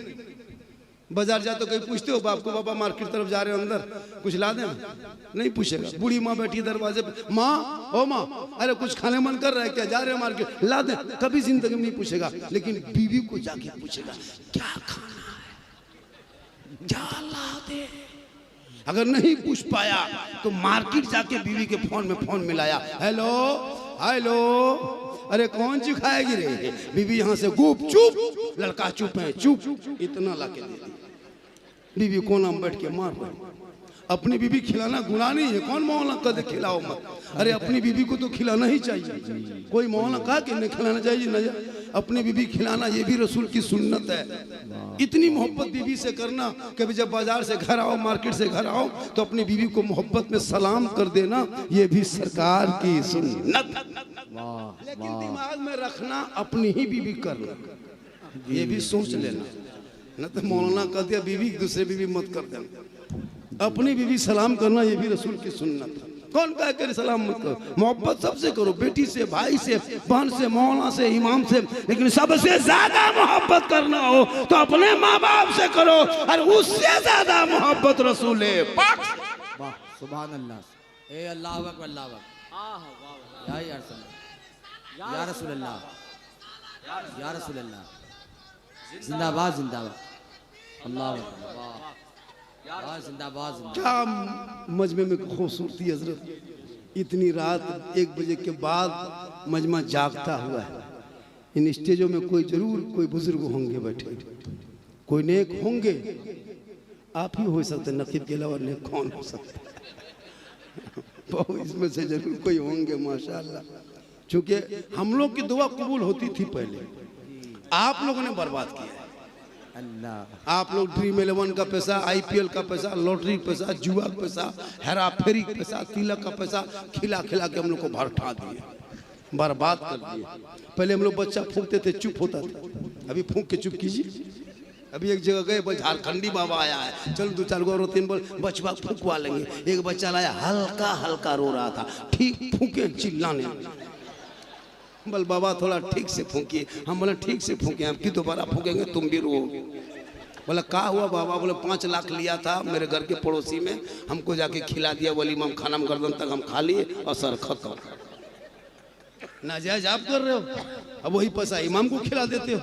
बाजार जाते तो कहीं पूछते हो बाप को, बाबा मार्केट तरफ जा रहे हो अंदर कुछ ला दें? नहीं पूछेगा। बूढ़ी माँ बैठी दरवाजे पे, माँ ओ माँ, अरे कुछ खाने मन कर रहा है क्या, जा रहे हो मार्केट, ला दें? कभी जिंदगी में नहीं पूछेगा। लेकिन बीवी को जाके पूछेगा क्या खाना है, क्या ला दे। अगर नहीं पूछ पाया तो मार्केट जाके बीवी के फोन में मिलाया, हेलो हेलो, अरे कौन सी खाएगी रे? बीवी यहाँ से गुप चुप, लड़का चुप है, चुप, इतना ला के दे दी। बीवी कोना में बैठ के मार रही। अपनी बीवी खिलाना गुनाह नहीं है, कौन मौलाना कदे खिलाओ मत। अरे अपनी बीवी को तो खिलाना ही चाहिए, कोई मौलाना कहा कि नहीं खिलाना चाहिए, नहीं, अपनी बीवी खिलाना ये भी रसूल की सुन्नत है। इतनी मोहब्बत बीवी से करना, कभी जब बाजार से घर आओ, मार्केट से घर आओ, तो अपनी बीवी को मोहब्बत में सलाम कर देना, ये भी सरकार की सुन्नत। लेकिन दिमाग में रखना अपनी ही बीवी करना, ये भी सोच लेना, न तो मौलाना कह दिया बीवी दूसरे बीवी मत कर देना। अपनी बीवी सलाम करना ये भी रसूल की सुन्नत है। कौन कह कर सलाम मत करो? मोहब्बत सबसे करो, बेटी से, भाई से, बहन से, मौलाना से, इमाम से, लेकिन सबसे ज्यादा मोहब्बत करना हो तो अपने माँ बाप से करो, और उससे ज्यादा मोहब्बत रसूल पाक। वाह, सुभान अल्लाह। ए अल्लाह अकबर, अल्लाह अकबर, या रसूल अल्लाह, या रसूल अल्लाह, जिंदाबाद जिंदाबाद, अल्लाह अकबर, वाह, जिंदाबाद। क्या मजमे में खूबसूरती हजरत। इतनी रात 1 बजे के बाद मजमा जागता हुआ है। इन स्टेजों में कोई जरूर कोई बुजुर्ग होंगे बैठे, कोई नेक होंगे, आप ही हो सकते, नकीब के अलावा नेक कौन हो सकता है? बहुत इसमें से जरूर कोई होंगे माशाल्लाह। क्योंकि हम लोग की दुआ कबूल होती थी पहले, आप लोगों ने बर्बाद किया है। अल्लाह, आप लोग ड्रीम 11 का पैसा, IPL का पैसा, लॉटरी का पैसा, जुआ का पैसा, हेरा फेरी का पैसा, तिलक का पैसा खिला खिला के हम लोग को भरठा दिए, बर्बाद कर दिए। पहले हम लोग बच्चा फूंकते थे, चुप होता था, अभी फूंक के चुप कीजिए। अभी एक जगह गए, झारखंडी बाबा आया है, चलो 2-4 गो 3 बोल बचवा फूंकवा लेंगे। एक बच्चा लाया, हल्का हल्का रो रहा था, ठीक फूंके चिल्लाने, बोल बाबा थोड़ा ठीक से फूंकिए। हम बोले ठीक से फूंके, हम की दोबारा फूकेंगे तुम भी रो। बोला क्या हुआ बाबा? बोले 5 लाख लिया था मेरे घर के पड़ोसी में, हमको जाके खिला दिया, वलीमा में खाना में गर्दन तक हम खा लिए, असर खत्म। नाजायज आप कर रहे हो। अब वही पैसा इमाम को खिला देते हो,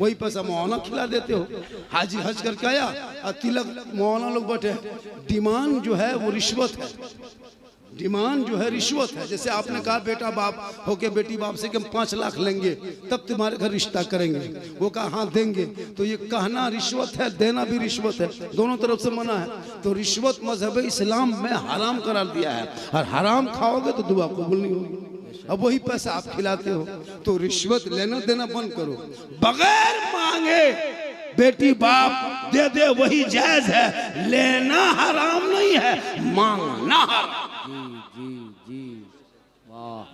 वही पैसा मौलाना खिला देते हो। हाजी हज करके आया और तिलक मौलाना लोग बैठे, डिमांड जो है वो रिश्वत है। डिमांड जो है रिश्वत है। जैसे आपने कहा बेटा बाप होके बेटी बाप से कि हम 5 लाख लेंगे तब तुम्हारे घर रिश्ता करेंगे, वो कहा हाँ देंगे, तो ये कहना रिश्वत है, देना भी रिश्वत है, दोनों तरफ से मना है। तो रिश्वत मजहब इस्लाम में हराम करार दिया है, और हराम खाओगे तो दुआ कबूल नहीं होगी। अब वही पैसा आप खिलाते हो, तो रिश्वत लेना देना बंद करो। बगैर मांगे बेटी बाप दे दे वही जायज है, लेना हराम नहीं है, मांगना हराम।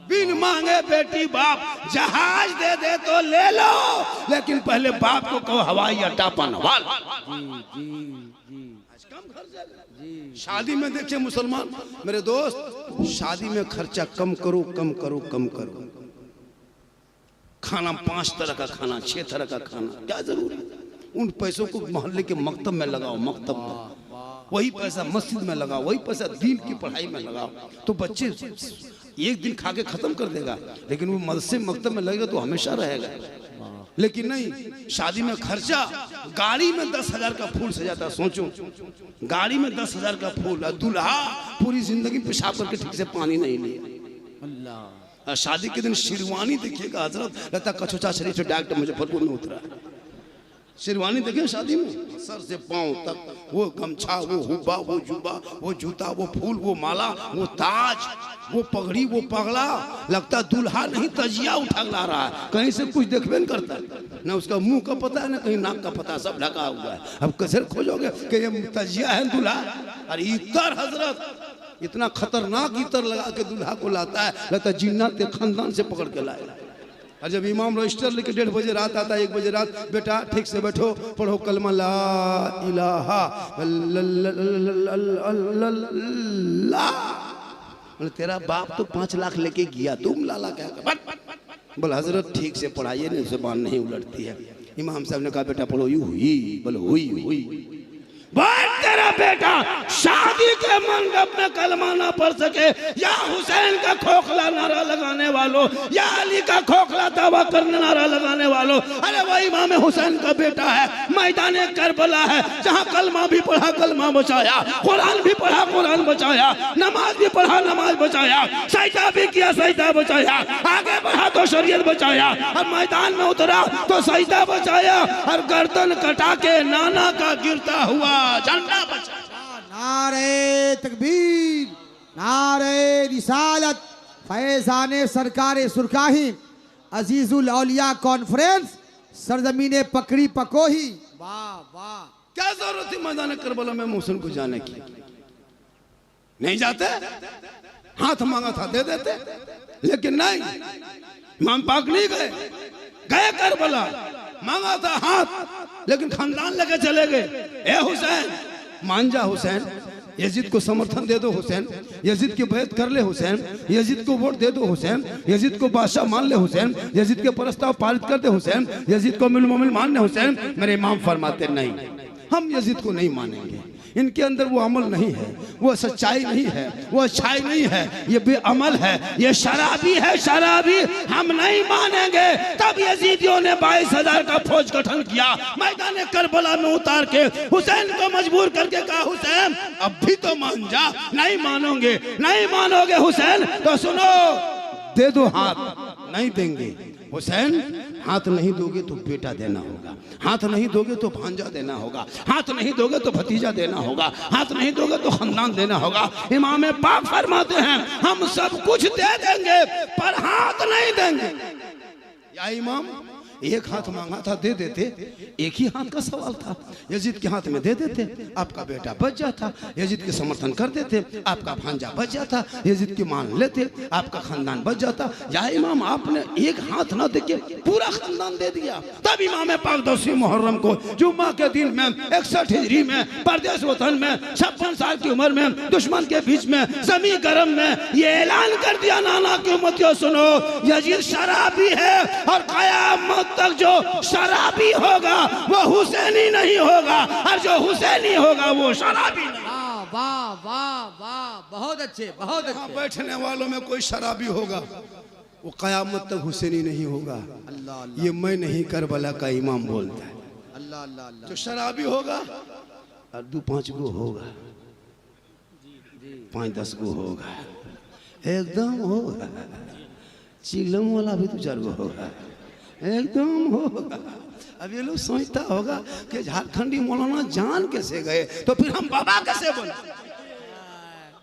बिन मांगे बेटी बाप जहाज दे दे तो ले लो, लेकिन पहले बाप को कहो हवाई अड्डा बनवा लो। शादी में देखिए मुसलमान मेरे दोस्त, शादी में खर्चा कम करो, कम करो, कम करो। खाना 5 तरह का खाना, 6 तरह का खाना, क्या जरूरी है? उन पैसों को मोहल्ले के मकतब में लगाओ, मकतब में। वही पैसा मस्जिद में लगाओ, वही पैसा दीन की पढ़ाई में लगाओ, तो बच्चे एक दिन खा के खत्म कर देगा, लेकिन वो मदरसे मकतब में लगेगा तो हमेशा रहेगा। लेकिन नहीं, शादी में खर्चा, गाड़ी में 10,000 का फूल सजाता, सोचो गाड़ी में 10,000 का फूल, और दूल्हा पूरी जिंदगी पेशाब करके ठीक से पानी नहीं लिया। अल्लाह, शादी के दिन शेरवानी देखिएगा हजरत, लगता कछोचा शरीफ से डॉक्टर मुजफ्फरपुर में उतरा। शेरवानी देखिए शादी में, सर से पांव तक, वो गमछा, वो हुब्बा, वो जुबा, वो जूता, वो फूल, वो माला, वो ताज, वो पगड़ी, वो पगड़ा, लगता दूल्हा नहीं तजिया उठा ला रहा है, कहीं से कुछ देखबे नहीं करता, ना उसका मुंह का पता है ना कहीं नाक का पता, सब ढका हुआ है। अब कैसे खोजोगे कि ये तजिया है दूल्हा? अरे इतर हजरत, इतना खतरनाक इतर लगा के दूल्हा को लाता है, लगता जिन्नात के खानदान से पकड़ के लाए। और जब इमाम रजिस्टर लेके 1:30 बजे रात आता है, 1 बजे रात, बेटा ठीक से बैठो, पढ़ो कलमा ला इलाहा इल्लल्लाह। तेरा बाप तो 5 लाख लेके गया, तुम लाला क्या कर? बोल हजरत ठीक से पढ़ाइए, नहीं जुबान नहीं उलटती है। इमाम साहब ने कहा बेटा पढ़ो, यू हुई, बोलो हुई हुई। तेरा बेटा शादी के मंडप में कलमा ना पढ़ सके, या हुसैन का खोखला नारा लगाने वालों, या अली का खोखला दावा करने नारा लगाने वालों, अरे वो इमाम हुसैन का बेटा है, मैदान करबला है, जहां कलमा भी पढ़ा कलमा बचाया, कुरान भी पढ़ा कुरान बचाया, नमाज भी पढ़ा नमाज बचाया, सजदा भी किया सजदा बचाया, आगे बढ़ा तो शरीयत बचाया, और मैदान में उतरा तो सजदा बचाया, और गर्दन कटा के नाना का गिरता हुआ झंडा बचा। नारे तकबीर, नारे रिसालत, फैजाने सरकारे सुरखाही, अजीजुल औलिया कॉन्फ्रेंस, सरजमीने पकड़ी पकोही। वाह वाह, क्या जरूरत थी मैदान करबला में मोहसिन को जाने की? नहीं जाते, हाथ मांगा था दे देते, लेकिन नहीं, इमाम पाक नहीं गए, गए करबला, मांगा था हाथ, लेकिन खानदान लेके चले गए। ए हुसैन मान जा, हुसैन यजीद को समर्थन दे दो, हुसैन यजीद की बैत कर ले, हुसैन यजीद को वोट दे दो, हुसैन यजीद को बादशाह मान ले, हुसैन यजीद के प्रस्ताव पारित कर दे, हुसैन यजीद को अमीरुल मोमिनीन मान ले। हुसैन मेरे इमाम फरमाते नहीं, हम यजीद को नहीं मानेंगे, इनके अंदर वो अमल नहीं है, वो सच्चाई नहीं है, वो अच्छाई नहीं है, ये बेअमल है, ये शराबी है, शराबी, हम नहीं मानेंगे। तब यजीदियों ने 22,000 का फौज गठन किया, मैदान करबला में उतार के हुसैन को मजबूर करके कहा हुसैन अब भी तो मान जा। नहीं मानोगे, नहीं मानोगे हुसैन तो सुनो, दे दो हाथ। नहीं देंगे हुसैन, हाथ नहीं दोगे तो बेटा देना होगा, हाथ नहीं दोगे तो भांजा देना होगा, हाथ नहीं दोगे तो भतीजा देना होगा, हाथ नहीं दोगे तो खानदान देना होगा। इमाम पाक फरमाते हैं हम सब कुछ दे देंगे पर हाथ नहीं देंगे। या इमाम एक हाथ मांगा था दे देते, एक ही हाथ का सवाल था, यजीद के हाथ में दे देते, आपका बेटा बच जाता, यजीद के समर्थन कर देते, आपका भांजा बच जाता, यजीद की मान लेते, आपका खानदान बच जाता। या इमाम आपने एक हाथ ना देके पूरा खानदान दे दिया। तब इमाम पाक 10वीं मुहर्रम को जुम्मा के दिन में 61 हिजरी में परदेश वतन में 56 साल की उम्र में दुश्मन के बीच में जमी गरम में ये ऐलान कर दिया, नाना की उम्मतियों सुनो, यजीद शराबी है और कयामत तक जो शराबी होगा वो हुसैनी नहीं होगा, और जो हुसैनी होगा वो शराबी नहीं। वाह वाह वाह वाह, बहुत अच्छे बहुत अच्छे। बैठने वालों में कोई शराबी होगा वो कयामत तक हुसैनी नहीं होगा। अल्लाह, ये मैं नहीं करबला का इमाम बोलता है। अल्लाह अल्लाह अल्लाह। जो शराबी होगा और 2-5 गो होगा, 5-10 गो होगा, एकदम होगा, चिलम वाला भी 2-4 गो होगा, एकदम होगा। अब ये लोग सोचता होगा कि झारखंडी मौलाना जान कैसे गए, तो फिर हम बाबा कैसे बने।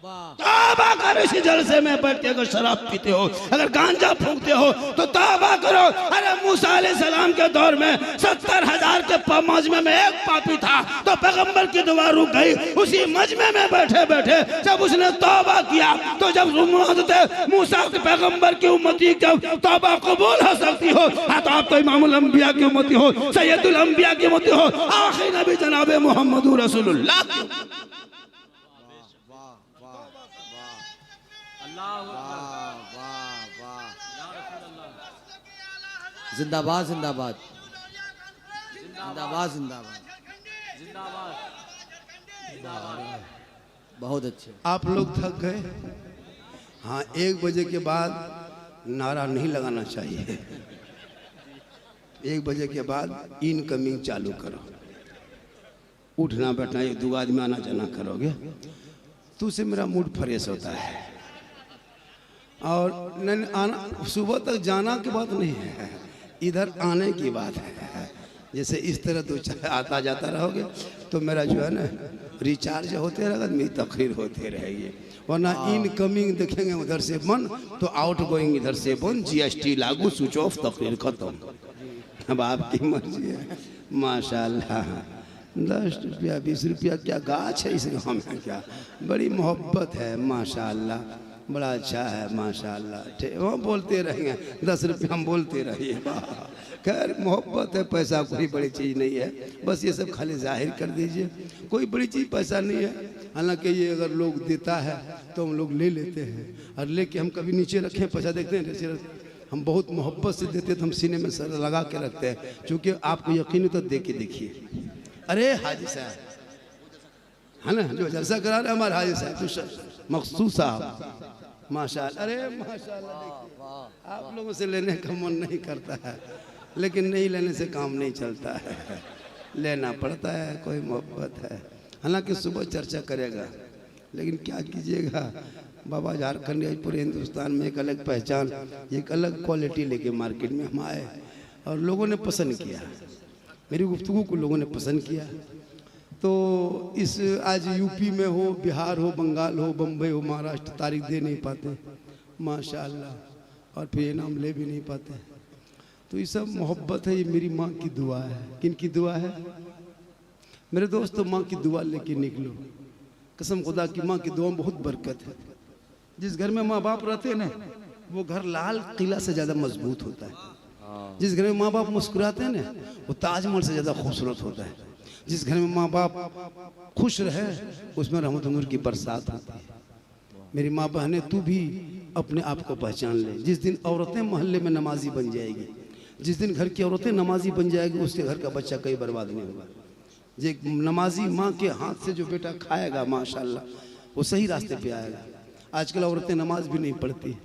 तौबा करो, इसी जलसे में बैठ के अगर शराब पीते हो, अगर गांजा फूंकते हो तो तौबा करो। अरे मूसा अलैहिस्सलाम के दौर में 70,000 के मजमे में एक पापी था, तो पैगंबर की दुआ रुक गई। उसी मजमे में बैठे बैठे जब उसने तौबा किया, तो जब मूसा के पैगंबर की उम्मती जब तौबा कबूल हो सकती हो, तो आप तो इमामुल अंबिया की उम्मती हो, सैयदुल अंबिया की उम्मती हो, आखिरी नबी जनाब मोहम्मद रसूलुल्लाह। जिंदाबाद जिंदाबाद जिंदाबाद जिंदाबाद। बहुत अच्छे। आप लोग थक गए? हाँ, 1 बजे के बाद नारा नहीं लगाना चाहिए। 1 बजे के बाद इनकमिंग चालू करो। उठना बैठना 1-2 आदमी आना जाना करोगे तो उससे मेरा मूड फ्रेश होता है। और नहीं आना, सुबह तक जाना की बात नहीं है, इधर आने की बात है। जैसे इस तरह 2-4 आता जाता रहोगे तो मेरा जो है ना रिचार्ज होते रहेगा, मेरी तकरीर होते रहेगी। वरना इनकमिंग देखेंगे उधर से बंद, तो आउट गोइंग इधर से बंद, GST लागू, स्विच ऑफ, तकरीर खत्म। अब आपकी मर्जी है। माशाल्लाह, 10 रुपया 20 रुपया क्या गाछ है इस गाँव में, क्या बड़ी मोहब्बत है। माशाल्लाह, बड़ा अच्छा है माशाल्लाह। वो बोलते रहेंगे 10 रुपया, हम बोलते रहिए। खैर मोहब्बत है, पैसा कोई बड़ी चीज़ नहीं है, बस ये सब खाली जाहिर कर दीजिए। कोई बड़ी चीज़ पैसा नहीं है। हालांकि ये अगर लोग देता है तो हम लोग ले लेते हैं, और लेके हम कभी नीचे रखें, पैसा देखते हैं जैसे हम बहुत मोहब्बत से देते तो हम सीने में सर लगा के रखते हैं, क्योंकि आपको यकीन हो तो दे के देखिए। अरे हाजी साहब है ना, जो जलसा करा रहे हमारे हाजी साहब मखसूस साहब, माशाल्लाह। अरे माशाल्लाह, देखिए आप लोगों से लेने का मन नहीं करता है, लेकिन नहीं लेने से काम नहीं चलता है, लेना पड़ता है, कोई मोहब्बत है। हालांकि सुबह चर्चा करेगा, लेकिन क्या कीजिएगा, बाबा झारखंड या पूरे हिंदुस्तान में एक अलग पहचान, एक अलग क्वालिटी लेके मार्केट में हम आए, और लोगों ने पसंद किया, मेरी गुफ्तगू को लोगों ने पसंद किया। तो इस आज यूपी में हो, बिहार हो, बंगाल हो, बम्बई हो, महाराष्ट्र, तारीख दे नहीं पाते माशाल्लाह, और फिर इनाम ले भी नहीं पाते। तो ये सब मोहब्बत है, ये मेरी माँ की दुआ है। किन की दुआ है मेरे दोस्तों? माँ की दुआ लेके निकलो, कसम खुदा की माँ की दुआ में बहुत बरकत है। जिस घर में माँ बाप रहते हैं ना, वो घर लाल किला से ज़्यादा मजबूत होता है। जिस घर में माँ बाप मुस्कुराते हैं ना, वो ताजमहल से ज़्यादा खूबसूरत होता है। जिस घर में माँ बाप खुश रहे, उसमें रहमत नूर की बरसात होती है। मेरी माँ बहनें, तू भी अपने आप को पहचान ले। जिस दिन औरतें मोहल्ले में नमाजी बन जाएगी, जिस दिन घर की औरतें नमाजी बन जाएगी, उसके घर का बच्चा कहीं बर्बाद नहीं होगा। जे नमाजी माँ के हाथ से जो बेटा खाएगा माशाल्लाह, वो सही रास्ते पे आएगा। आजकल औरतें नमाज भी नहीं पढ़ती।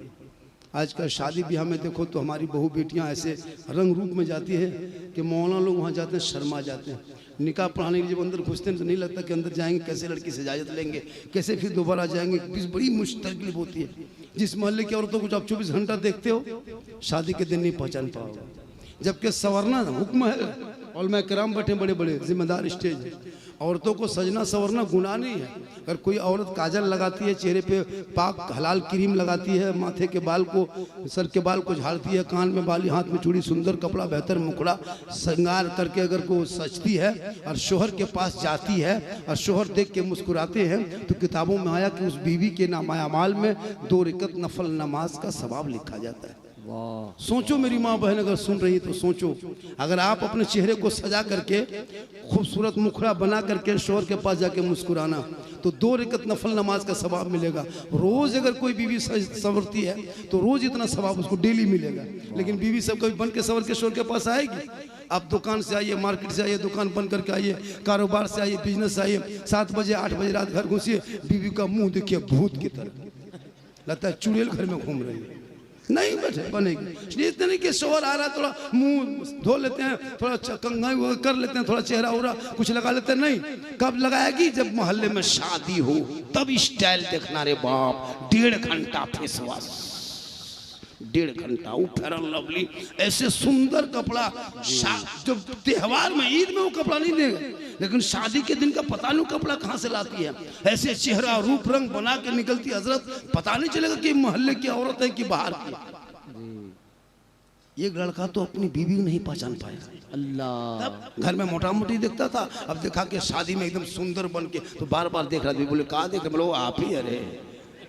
आजकल शादी ब्याह में देखो तो हमारी बहू बेटियां ऐसे रंग रूप में जाती है कि मौलाना लोग वहाँ जाते हैं, शर्मा जाते हैं। निकाह पढ़ाने के जब अंदर घुसते हैं तो नहीं लगता कि अंदर जाएंगे, कैसे लड़की से इजाज़त लेंगे, कैसे फिर दोबारा जाएंगे, बड़ी मुश्किल होती है। जिस मोहल्ले की औरतों को आप 24 घंटा देखते हो, शादी के दिन नहीं पहचान पाओगे। जबकि संवरना हुक्म है, उलमा किराम बैठे बड़े बड़े जिम्मेदार स्टेज है। औरतों को सजना संवरना गुनाह नहीं है। अगर कोई औरत काजल लगाती है, चेहरे पे पाक हलाल क्रीम लगाती है, माथे के बाल को, सर के बाल को झाड़ती है, कान में बाली, हाथ में चूड़ी, सुंदर कपड़ा, बेहतर मुखड़ा श्रृंगार करके अगर को सजती है और शोहर के पास जाती है और शोहर देख के मुस्कुराते हैं, तो किताबों में आया कि उस बीवी के नामायामाल में 2 रकअत नफल नमाज का सवाब लिखा जाता है। सोचो मेरी माँ बहन अगर सुन रही तो सोचो, अगर आप अपने चेहरे को सजा करके खूबसूरत मुखड़ा बना करके शोहर के पास जाके मुस्कुराना, तो 2 रकअत नफल नमाज का सवाब मिलेगा। रोज अगर कोई बीवी संवरती है तो रोज इतना सवाब उसको डेली मिलेगा। लेकिन बीवी सब कभी बन के संवर के शोहर के पास आएगी? आप दुकान से आइए, मार्केट से आइए, दुकान बंद करके आइए, कारोबार से आइए, बिजनेस से आइए, 7 बजे 8 बजे रात घर घुसिए, बीवी का मुंह देखिए भूत की तरह, लगता है चुड़ैल घर में घूम रही है। नहीं बैठे बनेगी। इसलिए इतने नहीं कि शोहर आ रहा है थोड़ा मुंह धो लेते हैं, थोड़ा कंघा कर लेते हैं, थोड़ा चेहरा उरा कुछ लगा लेते हैं, नहीं। कब लगाएगी? जब मोहल्ले में शादी हो तब स्टाइल देखना रे बाप। 1.5 घंटा फेस वॉश, 1.5 घंटा वो फेयर एंड लवली, ऐसे सुंदर कपड़ा। जब त्योहार में ईद में वो कपड़ा नहीं देगा, लेकिन शादी के दिन का पता नहीं कपड़ा कहाँ से लाती है। ऐसे चेहरा रूप रंग बना के निकलती हजरत, पता नहीं चलेगा कि मोहल्ले की औरत है कि बाहर की। ये लड़का तो अपनी बीवी को नहीं पहचान पाएगा। अल्लाह। तब घर में मोटा मोटी देखता था, अब देखा कि शादी में एकदम सुंदर बन के तो बार बार देख रहा था। बोले कहा देख रहे? बोलो आप ही। अरे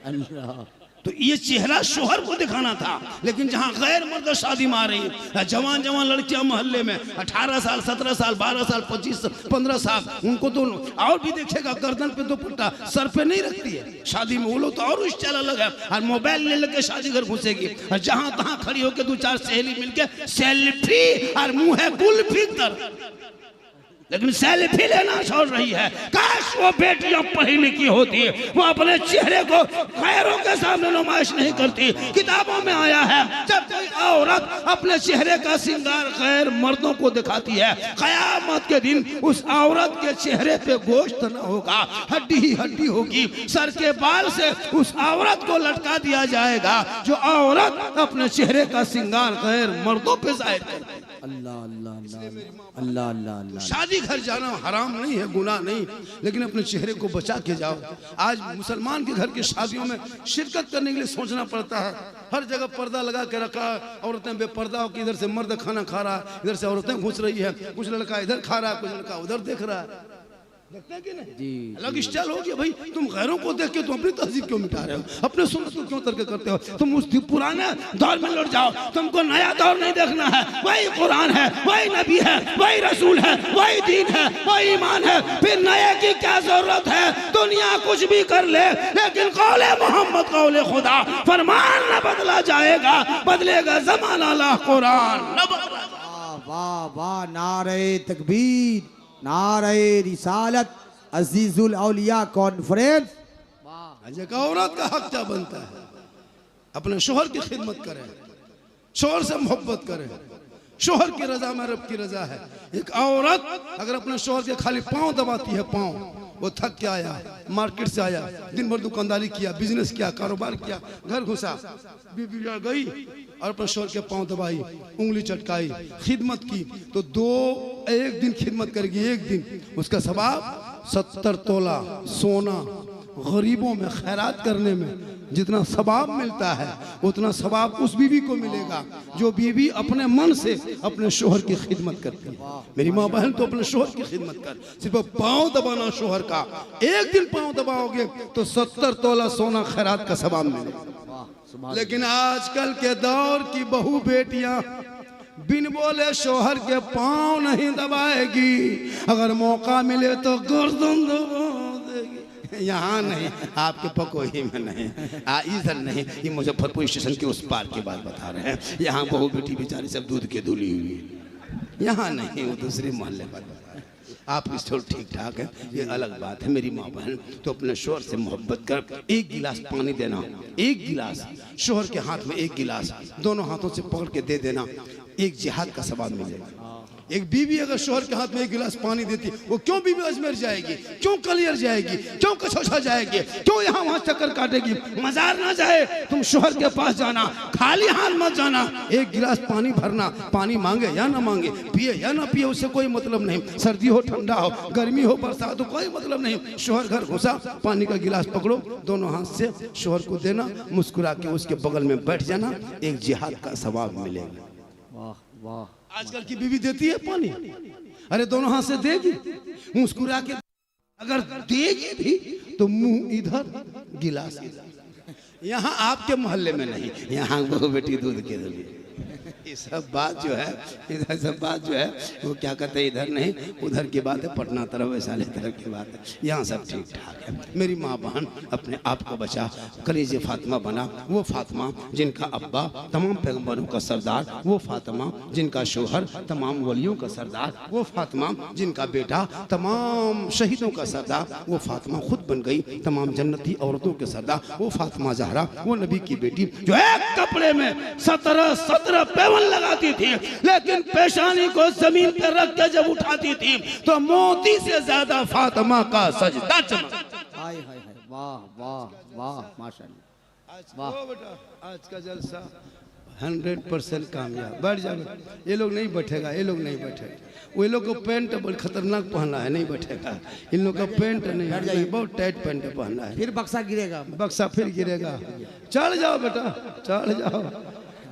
अल्लाह। तो ये चेहरा शोहर को दिखाना था, लेकिन जहां गैर मर्द शादी में आ रही है, जवान जवान लड़कियां मोहल्ले में 18 साल 17 साल 12 साल 25 15 साल, उनको तो और भी देखेगा गर्दन पे दुपट्टा सर पे नहीं रखती है शादी में। वो लोग तो और स्टाइल अलग है, और मोबाइल ले लेके शादी घर घुसेगी, और जहां तहां खड़ी होकर 2-4 सहेली मिलके सेल्फी, और मुंह है कुल्फी तर, लेकिन सेल्फी लेना छोड़ रही है। काश वो बेटियां पढ़ी लिखी होती, वो अपने चेहरे को गैरों के सामने नुमाइश नहीं करती। किताबों में आया है जब कोई औरत अपने चेहरे का श्रृंगार गैर मर्दों को दिखाती है, कयामत के दिन उस औरत के चेहरे पे गोश्त न होगा, हड्डी ही हड्डी होगी। सर के बाल से उस औरत को लटका दिया जाएगा जो औरत अपने चेहरे का श्रृंगार गैर मर्दों पे जाहिर करती है। अल्लाह अल्लाह अल्लाह अल्लाह अल्लाह। शादी घर जाना हराम नहीं है, गुनाह नहीं, लेकिन अपने चेहरे को बचा के जाओ। आज मुसलमान के घर की शादियों में शिरकत करने के लिए सोचना पड़ता है। हर जगह पर्दा लगा के रखा, औरतें बेपर्दा हो कि इधर से मर्द खाना खा रहा है, इधर से औरतें घुस रही है, कुछ लड़का इधर खा रहा है, कुछ लड़का उधर देख रहा है। देखते हैं कि नहीं? जी। अलग स्टाइल हो गया भाई। तुम गैरों को देख के तुम अपनी तहजीब क्यों मिटा रहे हो? अपने सुन्नत को क्यों तर्क करते हो? तुम उस पुराने दौर में लौट जाओ। तुमको नया दौर नहीं देखना है। वही कुरान है, वही नबी है, वही रसूल है, वही दीन है, वही ईमान है। फिर नए की क्या जरूरत है? दुनिया कुछ भी कर ले, लेकिन कौले मोहम्मद कौले खुदा, फरमान न बदला जाएगा, बदलेगा जमाना ला कुरान न बदला। वाह वाह, नारे तकबीर, नारे रिसालत, अजीजुल औलिया कॉन्फ्रेंस। वाह। औरत का हक क्या बनता है? अपने शोहर की खिदमत करें, शोहर से मोहब्बत करें, शोहर की रजा में रब की रजा है। एक औरत अगर अपने शोहर के खाली पांव दबाती है, पांव, वो थक के आया, मार्केट से आया, दिन भर दुकानदारी किया, बिजनेस किया, कारोबार किया, घर घुसा, बीबी गई और अपने शोहर के पांव दबाई, उंगली चटकाई, खिदमत की, तो एक दिन खिदमत करेगी, एक दिन उसका सवाब 70 तोला सोना गरीबों में खैरात करने में जितना सवाब मिलता है, उतना सवाब उस बीवी को मिलेगा जो बीवी अपने मन से अपने शोहर की खिदमत करती है। मेरी माँ बहन, तो अपने शोहर की खिदमत कर, सिर्फ पाँव दबाना शोहर का, एक दिन पाँव दबाओगे तो 70 तोला सोना खैरात का सवाब मिलेगा। लेकिन आजकल के दौर की बहू बेटियां बिन बोले शोहर के पाँव नहीं दबाएगी, अगर मौका मिले तो गर्दन दबा देगी। यहाँ नहीं, आपके पकोही में नहीं, इधर नहीं, ये मुजफ्फरपुर स्टेशन के उस पार की बात बता रहे हैं। यहाँ बहू बेटी बेचारी सब दूध के धुली हुई है, यहाँ नहीं, वो दूसरे मोहल्ले पर बता रहे हैं। आप इस थोड़ा ठीक ठाक है, ये अलग बात है। मेरी माँ बहन, तो अपने शोहर से मोहब्बत कर, एक गिलास पानी देना, एक गिलास शोहर के हाथ में, एक गिलास दोनों हाथों से पकड़ के दे देना, एक जिहाद का सवाब मिलेगा। एक बीवी अगर शोहर के हाथ में एक गिलास पानी देती, वो क्यों बीवी अजमेर जाएगी, क्यों कलियर जाएगी, क्यों कछोछा जाएगी, क्यों यहाँ वहाँ चक्कर काटेगी? मजार ना जाए, तुम शोहर के पास जाना, खाली हाथ मत जाना, एक गिलास पानी भरना, पानी मांगे या ना मांगे, पिए या ना पिए, उससे कोई मतलब नहीं। सर्दी हो ठंडा हो, गर्मी हो बरसात हो, कोई मतलब नहीं। शोहर घर घुसा, पानी का गिलास पकड़ो, दोनों हाथ से शोहर को देना, मुस्कुरा के उसके बगल में बैठ जाना, एक जिहाद का सवाब मिलेगा। वाह वाह। आजकल की बीवी देती है पानी, अरे दोनों हाथ से देगी, मुस्कुरा के, अगर देगी भी तो मुंह इधर गिलास इधर। यहाँ आपके मोहल्ले में नहीं, यहाँ वो बेटी दूध के लिए ये सब बात जो है, इधर सब बात जो है वो क्या कहते हैं, इधर नहीं उधर की बात है, पटना तरफ वैशाली तरफ की बात है। यहाँ सब ठीक ठाक है। मेरी माँ बहन अपने आप को बचा, कलीजे फातिमा बना, वो फातिमा जिनका अब्बा तमाम पैगम्बरों का सरदार, वो फातिमा जिनका शोहर तमाम वलियों का सरदार, वो फातिमा जिनका बेटा तमाम शहीदों का सरदार, वो फातिमा खुद बन गई तमाम जन्नती औरतों के सरदार, वो फातिमा ज़हरा, वो नबी की बेटी जो एक कपड़े में 17 पेवन लगाती थी, लेकिन पेशानी को जमीन पर रख के जब उठाती थी तो मोती से ज्यादा फातिमा का सजदा चमक। हाय हाय हाय, वाह वाह वाह, माशाअल्लाह, वाह। बेटा आज का जलसा 100% कामयाब। बैठ जाओ, ये लोग नहीं बैठेगा, ये लोग नहीं बैठेगा। वो लोग को पैंट बड़ी खतरनाक पहना है, नहीं बैठेगा। इन लोग का पैंट नहीं, बहुत टाइट पैंट पहना है, फिर बक्सा गिरेगा, बक्सा फिर गिरेगा। चढ़ जाओ बेटा, चढ़ जाओ,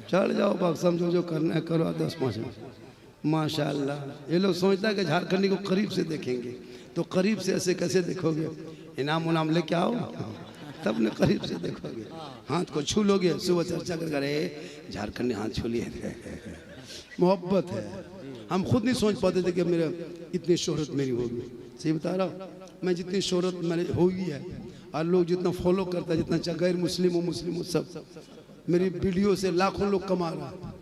चढ़ जाओ बक्सा, जो करना है करो 10-5 में। माशाअल्लाह। ये लोग सोचता है कि झारखंडी को करीब से देखेंगे, तो करीब से ऐसे कैसे देखोगे, इनाम उनाम लेके आओ तब न करीब से देखोगे। हाथ को छू लोगे, सुबह चर्चा कर अरे झारखंडी हाथ छू लिए। मोहब्बत है। हम खुद नहीं सोच पाते थे कि मेरा इतनी शोहरत मेरी होगी। सही बता रहा हूँ, मैं जितनी शोहरत मैंने होगी है और लोग जितना फॉलो करता है, जितना गैर मुस्लिम हो मुस्लिम हो सब मेरी वीडियो से लाखों लोग कमा रहा।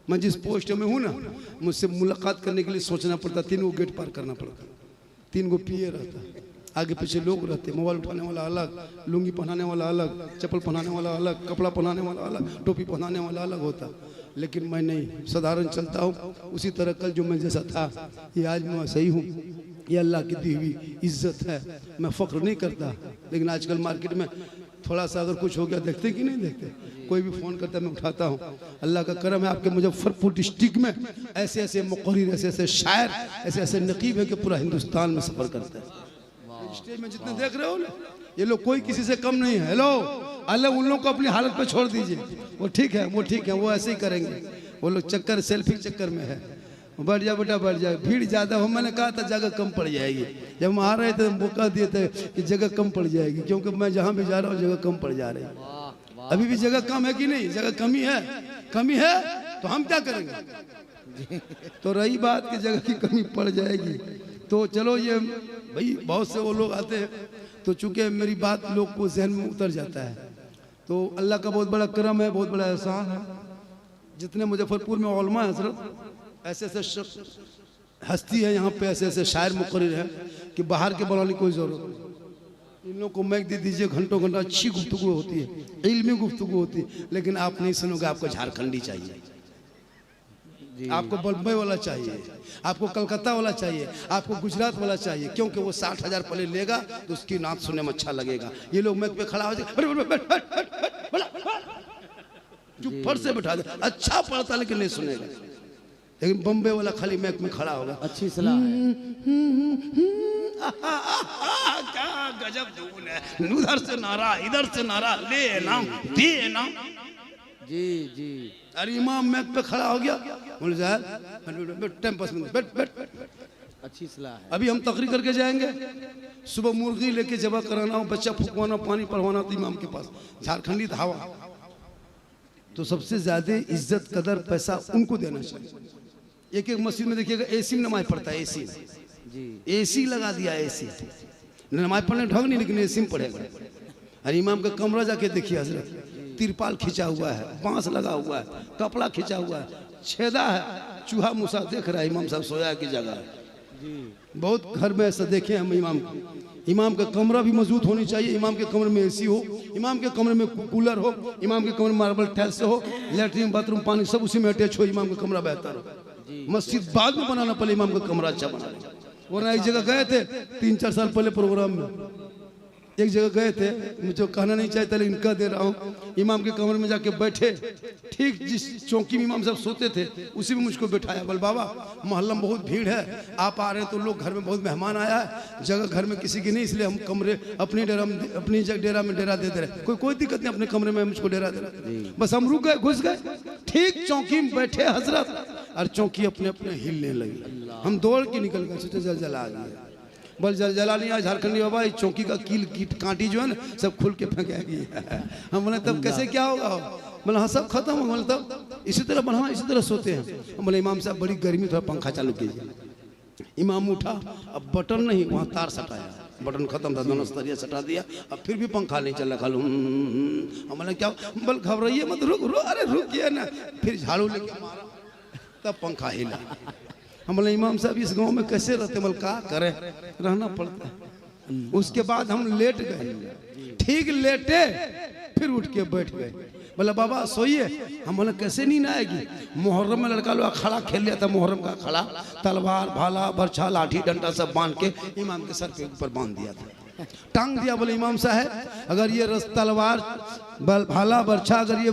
मैं जिस पोस्ट में हूँ ना, मुझसे मुलाकात करने के लिए सोचना पड़ता, 3 गो गेट पार करना पड़ता, 3 गो पिए रहता, आगे पीछे लोग रहते, मोबाइल उठाने वाला अलग, लुंगी पहनाने वाला अलग, चप्पल पहनाने वाला अलग, कपड़ा पहनाने वाला अलग, टोपी पहनाने वाला अलग होता। लेकिन मैं नहीं, साधारण चलता हूँ उसी तरह। कल जो मैं जैसा था ये आज मैं सही हूँ, ये अल्लाह की दी हुई इज्जत है। मैं फ़ख्र नहीं करता, लेकिन आजकल मार्केट में थोड़ा सा अगर कुछ हो गया, देखते कि नहीं देखते, कोई भी फ़ोन करता है मैं उठाता हूँ। अल्लाह का करम है, आपके मुजफ्फरपुर डिस्ट्रिक्ट में ऐसे ऐसे मुक़र्रिर, ऐसे ऐसे शायर, ऐसे ऐसे नकीब है कि पूरा हिंदुस्तान में सफ़र करता है। स्टेज में जितने देख रहे हो ना, ये लोग कोई किसी से कम नहीं है। हेलो, अल्लाह उन लोगों को अपनी हालत पे छोड़ दीजिए, वो ठीक है, वो ठीक है, वो ऐसे ही करेंगे। वो लोग चक्कर सेल्फी चक्कर में है। बैठ जाओ बेटा, बैठ जाओ, भीड़ ज़्यादा हो। मैंने कहा था जगह कम पड़ जाएगी, जब हम आ रहे थे मौका दिए थे कि जगह कम पड़ जाएगी, क्योंकि मैं जहाँ भी जा रहा हूँ जगह कम पड़ जा रही है। अभी भी जगह कम है कि नहीं? जगह कमी है, कमी है तो हम क्या करेंगे? तो रही बात कि जगह की कमी पड़ जाएगी तो चलो, ये भाई बहुत से वो लोग आते हैं तो चूंकि मेरी बात लोग को जहन में उतर जाता है, तो अल्लाह का बहुत बड़ा करम है, बहुत बड़ा एहसान है। जितने मुजफ्फरपुर में उलमा हजरत ऐसे ऐसे हस्ती है यहाँ पे, ऐसे ऐसे शायर मुक़र्रिर है कि बाहर के बुलाने की कोई ज़रूरत नहीं। इन लोगों को मैक दे दीजिए, घंटों घंटा अच्छी गुफ्तगू होती है, इल्मी गुफ्तगू होती है, लेकिन आप नहीं सुनोगे। आपको झारखंडी चाहिए, आपको बम्बई वाला चाहिए, आपको कलकत्ता वाला चाहिए, आपको गुजरात वाला चाहिए, क्योंकि वो 60,000 पहले लेगा तो उसकी नात सुनने में अच्छा लगेगा। ये लोग मैक पे खड़ा हो जाए, चुप फट से बैठा दे, अच्छा पढ़ता लेकिन नहीं सुनेगा। लेकिन बम्बे वाला खाली मैक में खड़ा होगा। अच्छी सलाह है। क्या गजब धुन है, उधर से नारा इधर से नारा, ले नाम दे नाम। जी जी। अरे इमाम मैक पे खड़ा हो गया, बोले साहब टाइम पास में बैठ बैठ। अच्छी सलाह है। अभी हम तकरीर करके जाएंगे, सुबह मुर्गी लेके जबा कराना हो, बच्चा फुकवाना, पानी पढ़वाना तो इमाम के पास। झारखंडी धावा तो सबसे ज्यादा इज्जत कदर पैसा उनको देना चाहिए। एक एक मस्जिद में देखिएगा एसी में नमाज पढ़ता है, एसी जी, एसी लगा दिया, एसी नमाज पढ़ने ढंग नहीं, लेकिन एसी में पढ़ेगा। अरे इमाम का कमरा जाके देखिए हजरत, तिरपाल खिंचा हुआ है, बांस लगा हुआ है, कपड़ा खिंचा हुआ है, छेदा है, चूहा मूसा देख रहा है, इमाम साहब सोया की जगह है। बहुत घर में ऐसा देखे हम। इमाम का कमरा भी मजबूत होनी चाहिए, इमाम के कमरे में एसी हो, इमाम के कमरे में कूलर हो, इमाम के कमरे में मार्बल टाइल्स हो, लेटरिन बाथरूम पानी सब उसी में अटैच हो, इमाम का कमरा बेहतर हो। मस्जिद बाद में बनाना पड़े, इमाम का कमरा अच्छा बना। वरना एक जगह गए थे 3-4 साल पहले प्रोग्राम में, एक जगह गए थे, मुझे कहना नहीं चाहता लेकिन कह दे रहा हूँ। इमाम के कमरे में जाके बैठे, ठीक जिस चौकी में इमाम साहब सोते थे उसी में मुझको बैठाया। बोल बाबा मोहल्ला में बहुत भीड़ है, आप आ रहे हैं तो लोग घर में बहुत मेहमान आया है, जगह घर में किसी की नहीं, इसलिए हम कमरे अपनी डेरा में, अपनी डेरा में डेरा दे दे रहे। कोई दिक्कत नहीं, अपने कमरे में मुझको डेरा दे रहे। बस हम रुक गए, घुस गए, ठीक चौकी में बैठे हजरत, और चौकी अपने अपने हिलने लगी। हम दौड़ के निकल गए, सोचे जलजला आ गया। बल जलजला नहीं आया झारखंडी बाबा, इस चौकी का कील कीट कांटी जो है ना सब खुल के फेंकेगी। हम बोले तब कैसे क्या होगा? बोला हाँ सब खत्म हो, बोला तब इसी तरह बना, इसी तरह सोते हैं। बोले इमाम साहब बड़ी गर्मी, थोड़ा पंखा चालू कीजिए। इमाम उठा, अब बटन नहीं, वहाँ तार सटाया, बटन खत्म था, दोनों सरिया सटा दिया, अब फिर भी पंखा नहीं चल रहा, खालू। हम बोले क्या, बोल घबराइए मत, रुक रुक, अरे रुकिए ना। फिर झाड़ू लेके मारा, तब पंखा हिला। हम बोले इमाम साहब इस गांव में कैसे रहते, बोल क्या करे, रहना पड़ता है। उसके बाद हम लेट गए, ठीक लेटे, फिर उठ के बैठ गए। बोला बाबा सोइए। हम बोले कैसे नींद आएगी, मुहर्रम में लड़का लोग अखाड़ा खेल लिया था, मुहर्रम का अखाड़ा, तलवार भाला बरछा लाठी डंडा सब बांध के इमाम के सर के ऊपर बांध दिया था, टांग दिया। बोले इमाम साहब अगर ये तलवार भाला बरछा, अगर ये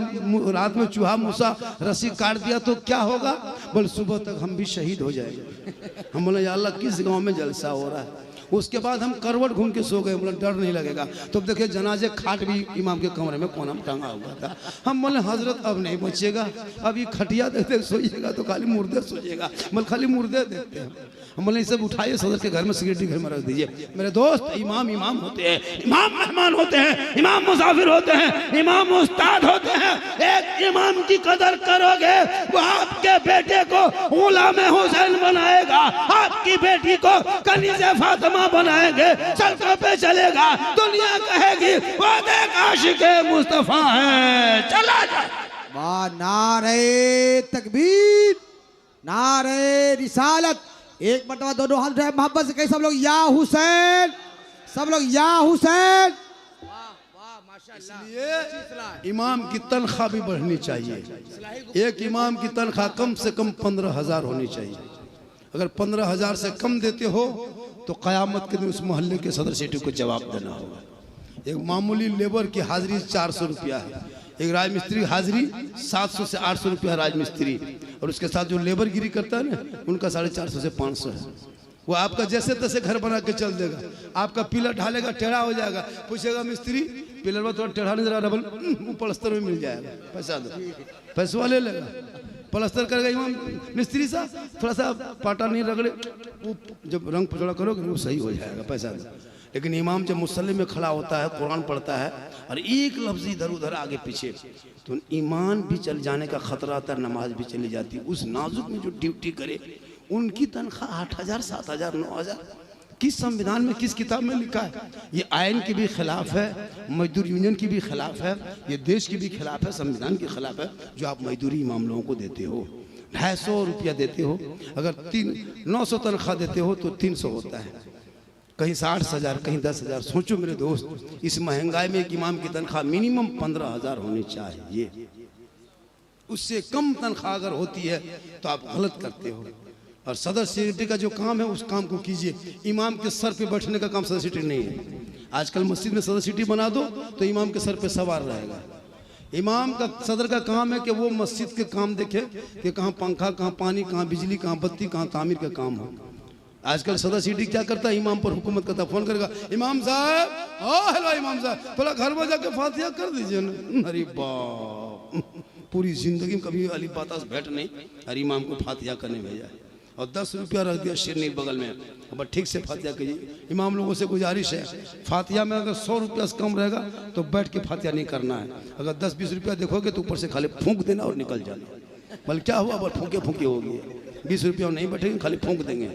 रात में चूहा मूसा रस्सी काट दिया तो क्या होगा, बोले सुबह तक हम भी शहीद हो जाएंगे। हम बोले या अल्लाह किस गाँव में जलसा हो रहा है। उसके बाद हम करवट घूम के सो गए, बोले डर नहीं लगेगा। तो देखिए जनाजे खाट भी इमाम के कमरे में कोना में टांगा हुआ था। हम बोले हजरत अब नहीं बचेगा, अब ये खटिया देखते सोइएगा तो खाली मुर्दे सोइएगा, बोले खाली मुर्दे देखते हैं। हम बोले सब उठाइए सदर के घर में, सिक्योरिटी घर में रख दीजिए। मेरे दोस्त इमाम इमाम होते हैं, इमाम मेहमान होते हैं, इमाम मुसाफिर होते हैं, इमाम उस्ताद होते हैं। एक इमाम की कदर करोगे वो आपके बेटे को गुलाम हुसैन बनाएगा, आपकी बेटी को कनीज़े फातिमा बनाएंगे, सड़कों पे चलेगा, दुनिया कहेगी वो देख आशिके मुस्तफा है, चला जा। वाह, नारे तकबीर, नारे रिसालत। एक मरतबा दोनों हाथ उठाए, मोहब्बत से कहीं सब लोग या हुसैन, सब लोग या हुसैन। इसलिए इमाम की तनख्वाह भी बढ़नी चाहिए। एक इमाम की तनख्वाह कम से कम 15,000 होनी चाहिए। अगर 15,000 से कम देते हो तो क़यामत के दिन उस मोहल्ले के सदर सेठी को जवाब देना होगा। एक मामूली लेबर की हाजिरी 400 रुपया है, एक राजमिस्त्री हाजिरी 700 से 800 रुपया राजमिस्त्री, और उसके साथ जो लेबर गिरी करता है ना उनका 450 से 500 है। वो आपका जैसे तैसे घर बना के चल देगा, आपका पिलर ढालेगा टेढ़ा हो जाएगा, पूछेगा मिस्त्री पिलर में थोड़ा टेढ़ा नहीं जरा डबल, वो प्लस्तर में मिल जाएगा, पैसा दो, पैसा ले लेगा, प्लस्तर करेगा। इमाम मिस्त्री साहब थोड़ा सा पाटा नहीं रगड़े, वो जब रंग पचड़ा करोगे वो सही हो जाएगा, पैसा दो। लेकिन इमाम जब मुसल्ले में खड़ा होता है, कुरान पढ़ता है और एक लफ्ज़ इधर उधर आगे पीछे, तो ईमान भी चल जाने का खतरा आता है, नमाज भी चली जाती है। उस नाजुक में जो ड्यूटी करे उनकी तनख्वाह 8,000 7,000 9,000 किस संविधान में किस किताब में लिखा है? ये आयन के भी खिलाफ है, मजदूर यूनियन की भी खिलाफ है, ये देश की भी खिलाफ है, संविधान के खिलाफ है। जो आप मजदूरी इमाम लोगों को देते हो, 250 रुपया देते हो, अगर 900 तनख्वाह देते हो तो 300 होता है, कहीं 60,000 कहीं 10,000। सोचो मेरे दोस्त, इस महंगाई में एक इमाम की तनख्वाह मिनिमम 15,000 होनी चाहिए। उससे कम तनख्वाह अगर होती है तो आप गलत करते हो। और सदर सेक्रेटरी का जो काम है उस काम को कीजिए। इमाम के सर पे बैठने का काम सदर सेक्रेटरी नहीं है। आजकल मस्जिद में सदर सेक्रेटरी बना दो तो इमाम के सर पे सवार रहेगा। इमाम का सदर का काम है कि वो मस्जिद के काम देखे कि कहाँ पंखा, कहाँ पानी, कहाँ बिजली, कहाँ बत्ती, कहाँ तामीर का काम हो। आजकल सदर सेक्रेटरी क्या करता है, इमाम पर हुकूमत करता, फोन करेगा इमाम साहब, हेलो इमाम साहब, थोड़ा घर में जाके फातिहा कर दीजिए ना। अरे बाप, पूरी जिंदगी में कभी अली बातास भेंट नहीं, अरे इमाम को फातिहा करने भेजा और 10 रुपया रख दिया शेरनी बगल में, अब ठीक से फातिहा कीजिए। इमाम लोगों से गुजारिश है, फातिहा में अगर 100 रुपया से कम रहेगा तो बैठ के फातिहा नहीं करना है। अगर 10-20 रुपया देखोगे तो ऊपर से खाली फूंक देना और निकल जाना। बोल क्या हुआ, बोल फूंके फूंके होगी, 20 रुपया नहीं बैठेंगे, खाली फूंक देंगे।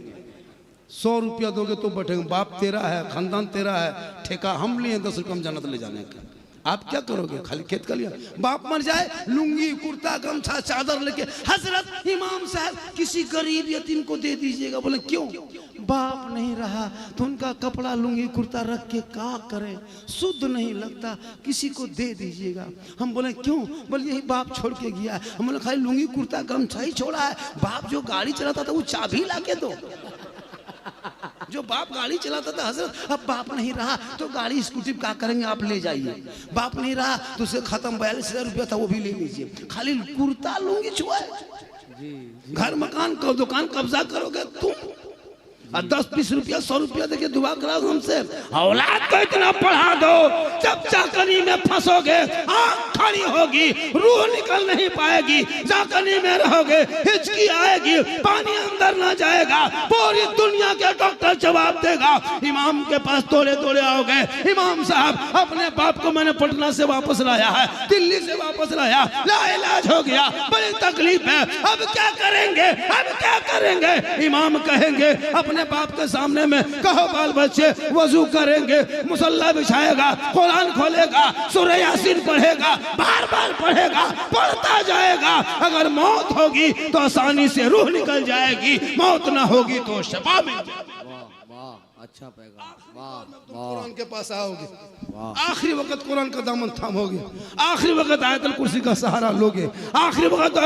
100 रुपया दोगे तो बैठेंगे। बाप तेरा है, खानदान तेरा है, ठेका हम लिए 10 रुपया हम जन्नत ले जाने का। आप क्या करोगे, खाली खेत कर लिया। बाप मर जाए, लुंगी कुर्ता गमछा चादर लेके, हजरत इमाम साहब किसी गरीब यतीम को दे दीजिएगा। बोले क्यों, बाप नहीं रहा तो उनका कपड़ा लुंगी कुर्ता रख के क्या करें, शुद्ध नहीं लगता, किसी को दे दीजिएगा। हम बोले क्यों, बोले यही बाप छोड़ के गया है। हम बोले खाली लुंगी कुर्ता गमछा ही छोड़ा है, बाप जो गाड़ी चलाता था वो चाबी ला के दो। जो बाप गाड़ी चलाता था, हजरत अब बाप नहीं रहा तो गाड़ी स्कूटी क्या करेंगे, आप ले जाइए। बाप नहीं रहा तो उसे खत्म 42,000 रुपया था वो भी ले लीजिए। खाली कुर्ता लूंगी छुआ, घर मकान दुकान कब्जा करोगे तुम। और 10-20 रुपया 100 रुपया देके दुआ कराओ हमसे। औलाद को इतना पढ़ा दो, जब चाकनी में फंसोगे आंख खड़ी होगी, रूह निकल नहीं पाएगी, चाकनी में रहोगे, हिचकी आएगी, पानी अंदर ना जाएगा, पूरी दुनिया के डॉक्टर जवाब देगा। इमाम के पास तोड़े तोड़े आओगे, इमाम साहब अपने बाप को मैंने पटना से वापस लाया है, दिल्ली से वापस लाया, लाइलाज हो गया, बड़ी तकलीफ है, अब क्या करेंगे, अब क्या करेंगे। इमाम कहेंगे अपने बाप के सामने में, कहो बाल बच्चे वजू करेंगे, मुसल्ला बिछाएगा, कुरान खोलेगा, सूरह यासीन पढ़ेगा, बार बार पढ़ेगा, पढ़ता जाएगा। अगर मौत होगी तो आसानी से रूह निकल जाएगी, मौत ना होगी तो शफा मिल जाएगी। अच्छा पैगाम, वाह कुरान के पास आओगे, आखिरी वक्त कुरान का दामन थामोगे, आखिरी वक्त आयतुल कुर्सी का सहारा लोगे, आखिरी वक्त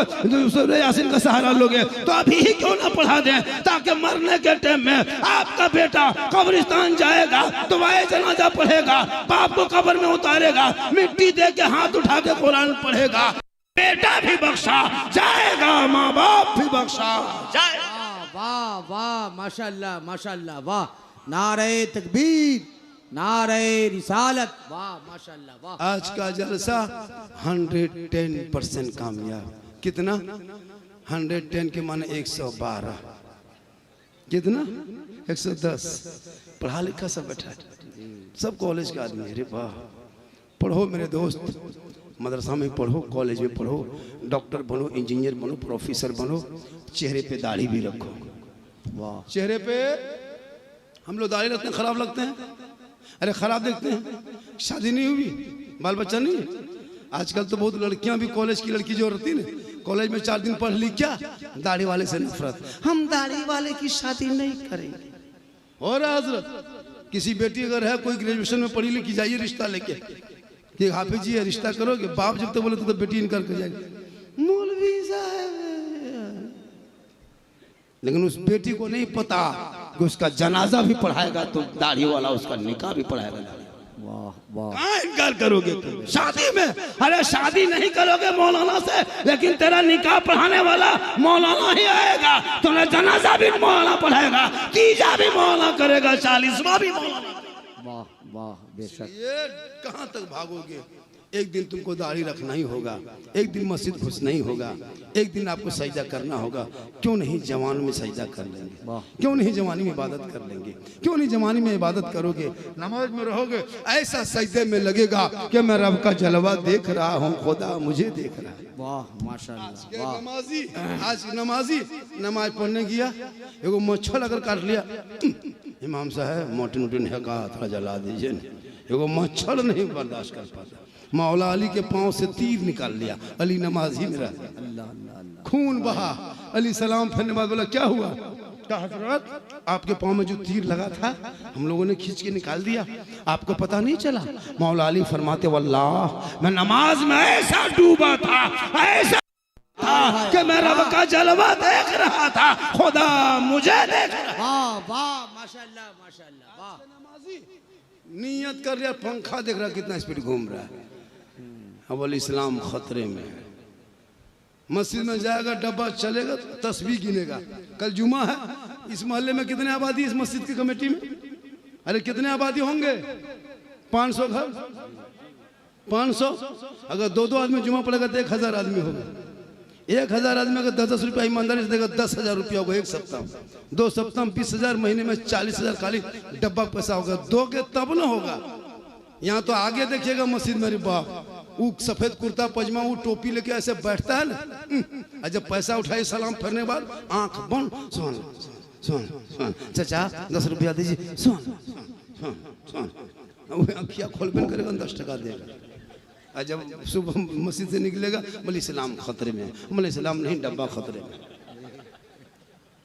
सूरह यासीन का सहारा लोगे, तो अभी ही क्यों ना पढ़ा दें, ताकि मरने के टाइम में आपका बेटा कब्रिस्तान जाएगा, दुआए जनाजा पढ़ेगा, बाप को कब्र में उतारेगा, मिट्टी दे के हाथ उठा के कुरान पढ़ेगा, बेटा भी बख्शा जाएगा, माँ बाप भी बख्शा जाएगा। वाह वाह, माशाल्लाह माशाल्लाह, वाह, नारे तकबीर, नारे रिसालत, वाह माशाल्लाह, वाह। आज का जलसा 110% कामयाब। कितना? 110 के माने 112, कितना? 110। पढ़ा लिखा सब बैठा, सब कॉलेज का आदमी। अरे वाह, पढ़ो मेरे दोस्त, मदरसा में पढ़ो, कॉलेज में पढ़ो, डॉक्टर बनो, इंजीनियर बनो, प्रोफेसर बनो, चेहरे पे दाढ़ी भी रखो। वाह, चेहरे पे हम लोग दाढ़ी रखते हैं, खराब लगते हैं, अरे खराब देखते हैं। शादी नहीं हुई, बाल बच्चा नहीं। आजकल तो बहुत लड़कियां भी, कॉलेज की लड़की जो रहती है, कॉलेज में 4 दिन पढ़ ली, क्या दाढ़ी वाले से नफरत, हम दाढ़ी वाले की शादी नहीं करेंगे। और हजरत किसी बेटी अगर है, कोई ग्रेजुएशन में पढ़ी लिखी, जाइए रिश्ता लेके, कि हाफिज जी है, रिश्ता करोगे, बाप जब तक बोले तो बेटी इनकार कर जाएगी, मौलवी साहब। लेकिन उस बेटी को नहीं पता कि उसका जनाजा भी पढ़ाएगा तो दाढ़ी वाला उसका निकाह भी पढ़ाएगा। वाह वाह, कहाँ इनकार करोगे तुम शादी में? अरे शादी नहीं करोगे मौलाना से, लेकिन तेरा निकाह पढ़ाने वाला मौलाना ही आएगा, तुम्हें जनाजा भी मौलाना पढ़ाएगा, तीजा भी मौलाना करेगा, 40वां भी मौलाना। वाह वाह, बेशक। ये कहाँ तक भागोगे? एक दिन तुमको दाढ़ी रखना ही होगा, एक दिन मस्जिद घुसना ही होगा, एक दिन आपको सजदा करना होगा। क्यों नहीं जवान में सजदा कर लेंगे, क्यों नहीं जवानी में इबादत कर लेंगे, क्यों नहीं जवानी में इबादत करोगे, नमाज में रहोगे, ऐसा सजदे में लगेगा कि मैं रब का जलवा देख रहा हूँ, खुदा मुझे देख रहा है। वाह माशाल्लाह, वाह। नमाजी, आज नमाजी नमाज पढ़ने गया, एगो मच्छर अगर काट लिया, इमाम साहब मोटिन उटिन है, कहा थोड़ा जला दीजिए, एगो मच्छर नहीं बर्दाश्त कर पाता, मौला अली के पांव से तीर निकाल लिया, अली नमाजी में रह, खून बहा, अली सलाम फिरने बाद बोला क्या हुआ? कहा हजरत आपके पांव में जो तीर लगा था हम लोगों ने खींच के निकाल दिया, आपको पता नहीं चला? मौला अली फरमाते वल्लाह मैं नमाज में ऐसा डूबा था, ऐसा था कि मैं रब का जलवा देख रहा था, खुदा मुझे देख रहा। वाह वाह, माशाल्लाह माशाल्लाह, वाह। नियत कर लिया, पंखा देख रहा कितना स्पीड घूम रहा है, अव्वल इस्लाम खतरे में। मस्जिद में जाएगा, डब्बा चलेगा, तस्बीह गिनेगा। कल जुमा है, इस मोहल्ले में कितने आबादी इस मस्जिद की कमेटी में? अरे कितने आबादी होंगे? 500 घर, 500। अगर 2-2 आदमी जुमा पड़ेगा तो 1000 आदमी होगा। 1000 आदमी अगर 10-10 रुपया ईमानदारी से देगा, 10,000 रुपया होगा एक सप्ताह, 2 सप्ताह में 20,000, महीने में 40,000 खाली डब्बा पैसा होगा। दोगे तब ना होगा। यहाँ तो आगे देखिएगा मस्जिद मेरे बाप, वो सफेद कुर्ता पजामा, वो टोपी लेके ऐसे बैठता है ना, और जब पैसा उठाए सलाम फिरने बाद आंख बंद, सुन सुन सुन चाचा 10 रुपया दीजिए, सुन सुन सुन, वो आँखिया खोल बंद करेगा, 10 टका देगा। और जब सुबह मस्जिद से निकलेगा, बोले इस्लाम खतरे में, बोले इस्लाम नहीं, डब्बा खतरे में।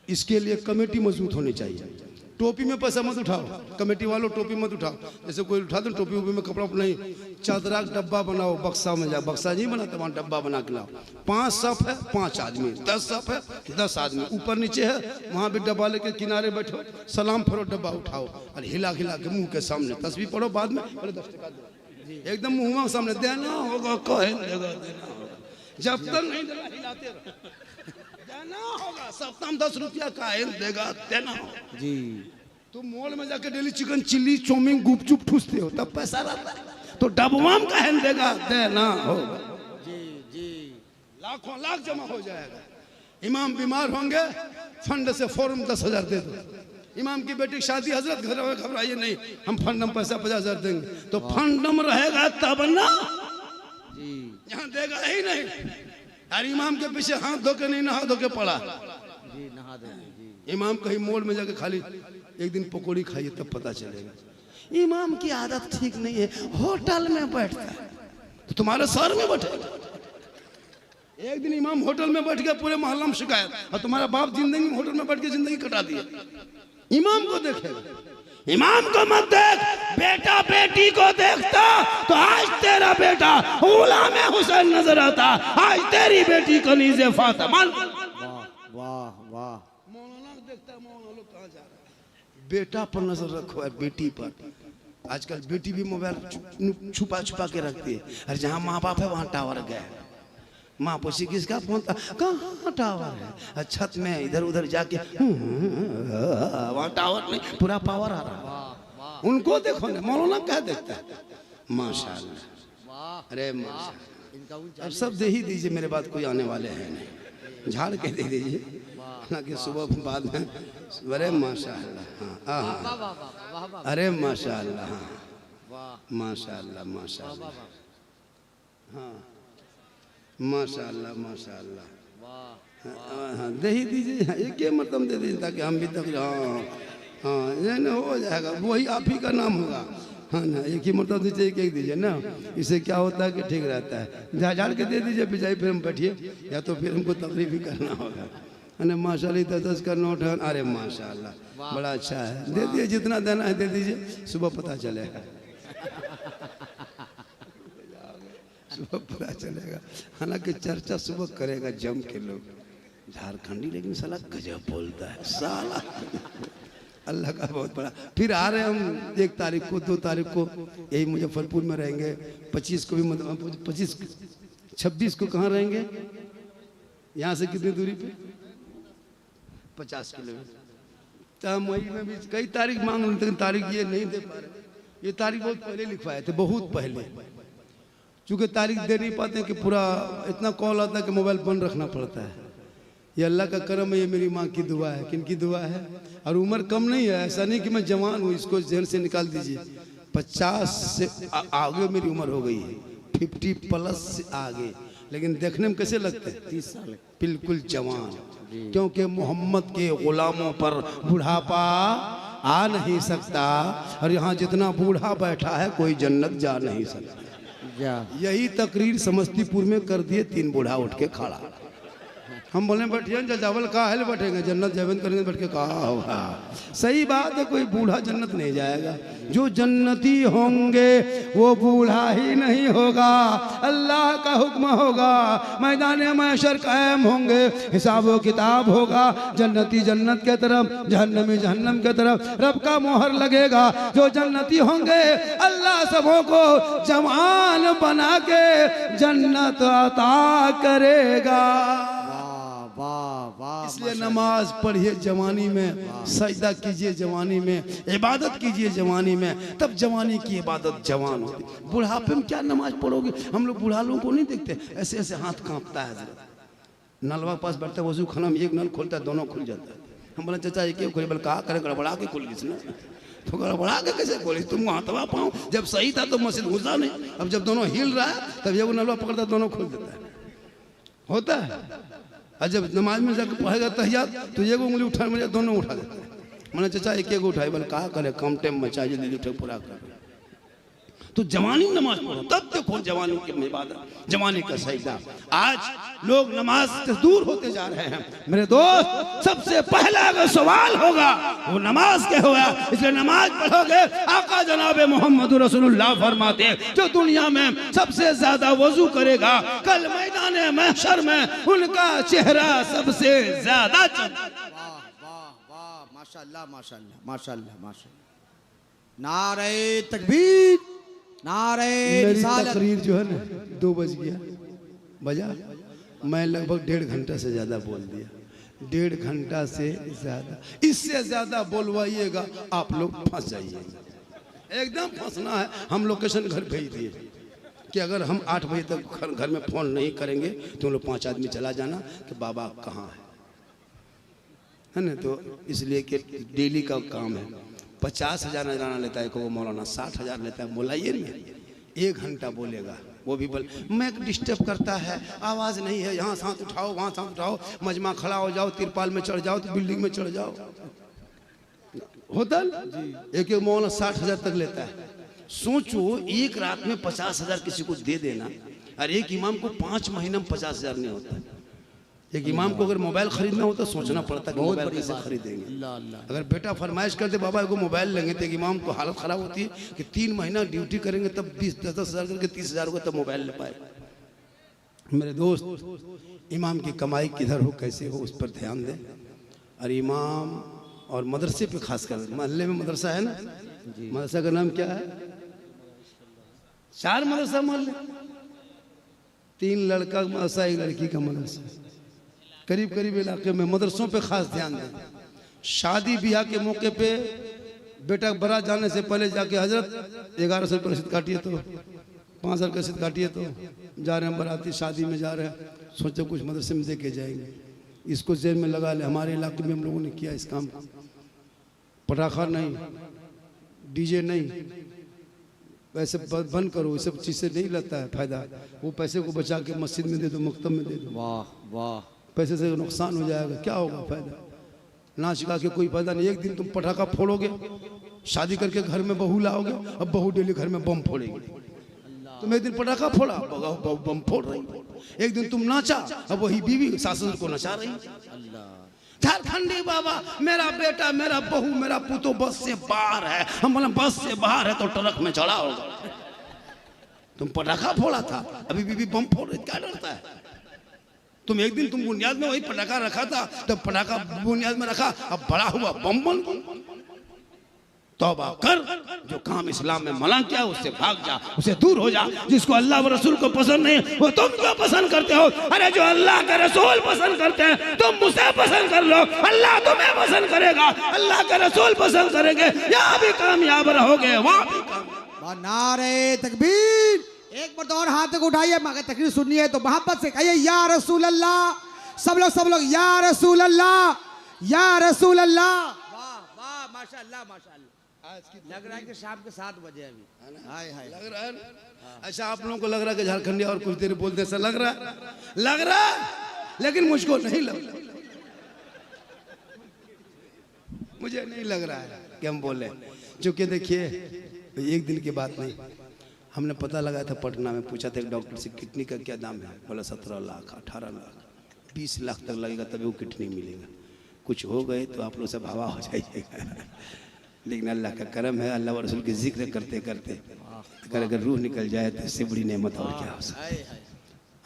इसके लिए कमेटी मजबूत होनी चाहिए। टोपी में पैसा मत उठाओ, कमेटी वालों टोपी मत उठाओ, जैसे कोई उठा दो टोपी वोपी में कपड़ा नहीं, चादरा डब्बा बनाओ, बक्सा में जाओ, बक्सा नहीं बनाते वहाँ डब्बा बना के लाओ। 5 सफ है 5 आदमी, 10 सफ है 10 आदमी, ऊपर नीचे है, वहाँ भी डब्बा लेके किनारे बैठो, सलाम फिरो, डब्बा उठाओ और हिला हिला के मुंह के सामने तस्वीर पढ़ो, बाद में 10 टका दो, एकदम मुँह सामने देना होगा, कहे देना होगा, जब तक नहीं देना हिलाते रहो। देना होगा, सप्ताह में 10 रुपया का देगा, देना होगा। जी तुम मॉल में जाके डेली चिकन चिल्ली चाउमीन गुपचुप ठूसते हो, तब पैसा रहता है, तो डबवाम का देगा, देना होगा। जी जी लाखों लाख जमा हो जाएगा। इमाम बीमार होंगे, फंड से फौरन 10,000 दे दो। इमाम की बेटी की शादी, हजरत घर में, घबराइए नहीं, हम फंड में पैसा 50,000 देंगे, तो फंड में रहेगा तब ना, जी यहाँ देगा ही नहीं। यार इमाम के पीछे हाथ धो के नहीं, नहा धो के पड़ा। जी नहा दे जी। इमाम कहीं मॉल में जाके खाली एक दिन पकौड़ी खाइए तब पता चलेगा। इमाम की आदत ठीक नहीं है, होटल में बैठता है तो तुम्हारे सर में बैठेगा। एक दिन इमाम होटल में बैठ गया, पूरे मोहल्ला में शिकायत, और तुम्हारा बाप जिंदगी में होटल में बैठ के जिंदगी कटा दिया। इमाम को देखेगा, इमाम को मत देख, बेटा बेटी को देखता तो आज तेरा बेटा गुलाम हुसैन नजर आता, आज तेरी बेटी कनीज़े फातिमा। वाह वाह वाह। मौलाना देखता है, मौलाना लोग कहाँ जा रहा है, बेटा पर नजर रखो है, बेटी पर। आजकल बेटी भी मोबाइल छुपा छुपा के रखती है। अरे जहाँ माँ बाप है वहाँ टावर गया, माँ पूछी किसका फोन था, कहाँ टावर है, छत में इधर उधर जाके वहाँ टावर नहीं, पूरा पावर आ रहा। उनको देखो ना, मौलाना क्या देखता है, माशाल्लाह, अरे माशाल्लाह। अब सब दे ही दीजिए, मेरे बाद कोई आने वाले हैं नहीं, झाड़ के दे दीजिए, हालांकि सुबह बाद में, अरे माशाल्लाह, हाँ, अरे माशाल्लाह, हाँ माशाल्लाह, माशाल्लाह, हाँ माशाल्लाह, माशाल्लाह, हाँ दे ही दीजिए, एक ही मतलब दे दीजिए ताकि हम भी तक, हाँ हाँ ये ना हो जाएगा, वही आप ही का नाम होगा, हाँ ना, एक ही मतलब दीजिए, एक दीजिए ना, इससे क्या होता है कि ठीक रहता है। झाड़ के दे दीजिए बिजाई, फिर हम बैठिए, या तो फिर हमको तकलीफ ही करना होगा, है ना। माशाल्लाह 10 का नोट है, अरे माशाल्लाह बड़ा अच्छा है, दे दीजिए, जितना देना है दे दीजिए, सुबह पता चलेगा, सुबह पता चलेगा। हालांकि चर्चा सुबह करेगा जम के लोग, झारखंडी लेकिन साला गजब बोलता है साला, अल्लाह का बहुत बड़ा। फिर आ रहे हम 1 तारीख को, 2 तारीख को यही मुजफ्फरपुर में रहेंगे, 25 को भी, मतलब 26 को कहाँ रहेंगे, यहाँ से कितनी दूरी पे, 50 किलोमीटर। मई में भी कई तारीख मांग, लेकिन तारीख ये नहीं दे पा रहे, ये तारीख बहुत पहले लिखवाए थे, बहुत पहले, चूँकि तारीख दे नहीं पाते कि पूरा इतना कॉल आता है कि मोबाइल बंद रखना पड़ता है। ये अल्लाह का करम है, ये मेरी माँ की दुआ है। किन की दुआ है? और उम्र कम नहीं है, ऐसा नहीं कि मैं जवान हूँ, इसको जेल से निकाल दीजिए। 50 से आगे मेरी उम्र हो गई है, 50+ से आगे, लेकिन देखने में कैसे लगते हैं? 30 साल, बिल्कुल जवान, क्योंकि मोहम्मद के गुलामों पर बुढ़ापा आ नहीं सकता, और यहाँ जितना बूढ़ा बैठा है कोई जन्नत जा नहीं सकता। यही तकरीर समस्तीपुर में कर दिए, 3 बूढ़ा उठ के खड़ा। हम बोले बैठिए जजावल का है, बैठेंगे जन्नत जैवन करेंगे, बैठ के कहा होगा। सही बात है, कोई बूढ़ा जन्नत नहीं जाएगा, जो जन्नती होंगे वो बूढ़ा ही नहीं होगा। अल्लाह का हुक्म होगा, मैदान महशर कायम होंगे, हिसाब व किताब होगा, जन्नती जन्नत के तरफ, जहन्नमी जहन्नम के तरफ, रब का मोहर लगेगा। जो जन्नती होंगे अल्लाह सबों को जवान बना के जन्नत अता करेगा। इसलिए नमाज पढ़िए जवानी में, सजदा कीजिए जवानी में, इबादत कीजिए जवानी में, तब जवानी की इबादत जवान होती। बुढ़ापे में क्या नमाज पढ़ोगे? हम लोग बुढ़ा लोगों को नहीं देखते, ऐसे ऐसे हाथ कांपता है, नलवा पास बैठता है, वजू खाना में एक नल खोलता है, दोनों खुल जाता है। हम बोले चाचा एक खोले, बोले कहा करे, गड़बड़ा के खुल गई ना, तो गड़बड़ा के कैसे खोली? तुम हाथवा पाओ, जब सही था तो मस्जिद घुसा नहीं, अब जब दोनों हिल रहा है तब ये नलवा पकड़ता है, दोनों खुल देता है, होता है। और जब नमाज में जाकर पढ़ेगा तहियात तो ये उंगली उठा, मुझे दोनों उठा देते हैं। मैंने चाचा एक उठाई, बोले कहा करे कम टाइम में चाहिए, जल्दी उठे पूरा कर। तो जवानी नमाज पढ़ो, तब देखो जवानी की इबादत, जवानी का सजदा। आज लोग नमाज से दूर होते जा रहे हैं। मेरे दोस्त, सबसे पहला अगर सवाल होगा वो नमाज के होगा, इसलिए नमाज पढ़ोगे। आका जनाब मोहम्मद रसूलुल्लाह फरमाते हैं, जो दुनिया में सबसे ज्यादा वजू करेगा, कल मैदान महशर में उनका चेहरा सबसे ज्यादा चमकेगा। माशाल्लाह माशाल्लाह माशाल्लाह माशाल्लाह। नारे तकबीर, नारे मेरी तकरीर जो है ना 2 बज गया, बजा, मैं लगभग 1.5 घंटा से ज़्यादा बोल दिया। 1.5 घंटा से ज्यादा, इससे ज्यादा बोलवाइएगा आप लोग फंस जाइए। एकदम फंसना है। हम लोकेशन घर भेज दिए कि अगर हम 8 बजे तक घर में फोन नहीं करेंगे तो लोग 5 आदमी चला जाना कि बाबा कहाँ है ना। तो इसलिए कि डेली का काम है। 50,000 नजराना लेता है को मौलाना, 60,000 लेता है। बोलाइए ना, 1 घंटा बोलेगा, वो भी बोल मैं डिस्टर्ब करता है, आवाज़ नहीं है, यहाँ सांस उठाओ वहाँ सांस उठाओ, मजमा खड़ा हो जाओ, तिरपाल में चढ़ जाओ, तो बिल्डिंग में चढ़ जाओ। होता एक मौलाना 60,000 तक लेता है। सोचो एक रात में 50,000 किसी को दे देना, और एक इमाम को 5 महीने में 50,000 नहीं होता। एक इमाम को अगर मोबाइल खरीदना हो तो सोचना पड़ता है कि मोबाइल कैसे खरीदेंगे। अगर बेटा फरमाइश करते बाबा को मोबाइल लेंगे तो एक इमाम को हालत खराब होती है कि 3 महीना ड्यूटी करेंगे तब 10,000 करके 30,000 को तब मोबाइल ले पाए। मेरे दोस्त, इमाम की कमाई किधर हो कैसे हो उस पर ध्यान दें। और इमाम और मदरसे पे खासकर, मोहल्ले में मदरसा है ना, मदरसा का नाम क्या है? 4 मदरसा मोहल्ले, 3 लड़का का मदरसा, 1 लड़की का मदरसा। करीब करीब इलाके में मदरसों पे खास ध्यान दें। शादी ब्याह के मौके पे बेटा बारात जाने से पहले जाके हजरत 1100 रुपये रसीद काटिए तो 5,000 का रसीद काटिए तो जा रहे हैं बाराती, शादी में जा रहे हैं, सोचो कुछ मदरसे में दे के जाएंगे। इसको जेल में लगा ले। हमारे इलाके में हम लोगों ने किया इस काम को। पटाखा नहीं, डीजे नहीं, पैसे बंद करो, ये सब चीज़ से नहीं लगता है फायदा। वो पैसे को बचा के मस्जिद में दे दो, मकतब में दे दो। वाह वाह, पैसे से नुकसान हो जाएगा, क्या होगा फायदा? नाच गा के कोई फायदा नहीं। एक दिन तुम पटाखा फोड़ोगे, शादी करके घर में बहू लाओगे, अब बहू डेली घर में बम फोड़ेगी। तुम एक दिन पटाखा फोड़ा, बम फोड़ रही। एक दिन तुम नाचा, अब वही बीवी सासुर को नचा रही। झारखंडी बाबा, मेरा बेटा, मेरा बहू, मेरा पुतो बस से बाहर है। हम बोले बस से बाहर है तो ट्रक में चढ़ा होगा। तुम पटाखा फोड़ा था, अभी बीवी बम फोड़ रही, क्या डरता है? तुम एक दिन तुम बुनियाद में वही पटाखा रखा था, तब पटाखा बुनियाद में रखा, अब बड़ा हुआ बम बन गया। तौबा कर, जो काम इस्लाम में मना किया उससे भाग जा, उसे दूर हो जा। जिसको अल्लाह व रसूल को पसंद नहीं वो तुम क्यों पसंद करते हो? अरे जो अल्लाह के रसूल पसंद करते हैं तुम मुझसे पसंद कर लो, अल्लाह तुम्हें पसंद करेगा, अल्लाह के रसूल पसंद करेंगे, यहाँ भी कामयाब रहोगे, वहाँ भी कामयाब। नारे तकबीर। एक बार तो और हाथ तक उठाइए, मगर तकरीर सुननी है तो मोहब्बत से कहिए या रसूल अल्लाह। सब लोग या रसूल अल्लाह, या रसूल अल्लाह। वाह वाह, माशाअल्लाह माशाअल्लाह। लग रहा है कि शाम के 7 बजे अभी। हाय हाय, लग रहा है ना? अच्छा, आप लोगों को लग रहा है कि झारखंडी और कुछ देर बोलते ऐसा लग रहा है? लग रहा है, लेकिन मुझको नहीं लग रहा। मुझे नहीं लग रहा है कि हम बोले, क्योंकि देखिए एक दिन की बात नहीं। हमने पता लगाया था, पटना में पूछा था एक डॉक्टर से किडनी का क्या दाम है, बोला 17 लाख, 18 लाख, 20 लाख तक लगेगा तभी वो किडनी मिलेगा। कुछ हो गए तो आप लोग सब हवा हो जाइएगा। लेकिन अल्लाह का करम है, अल्लाह व रसूल के जिक्र करते करते अगर रूह निकल जाए तो इससे बड़ी नेमत और क्या हो सकती है।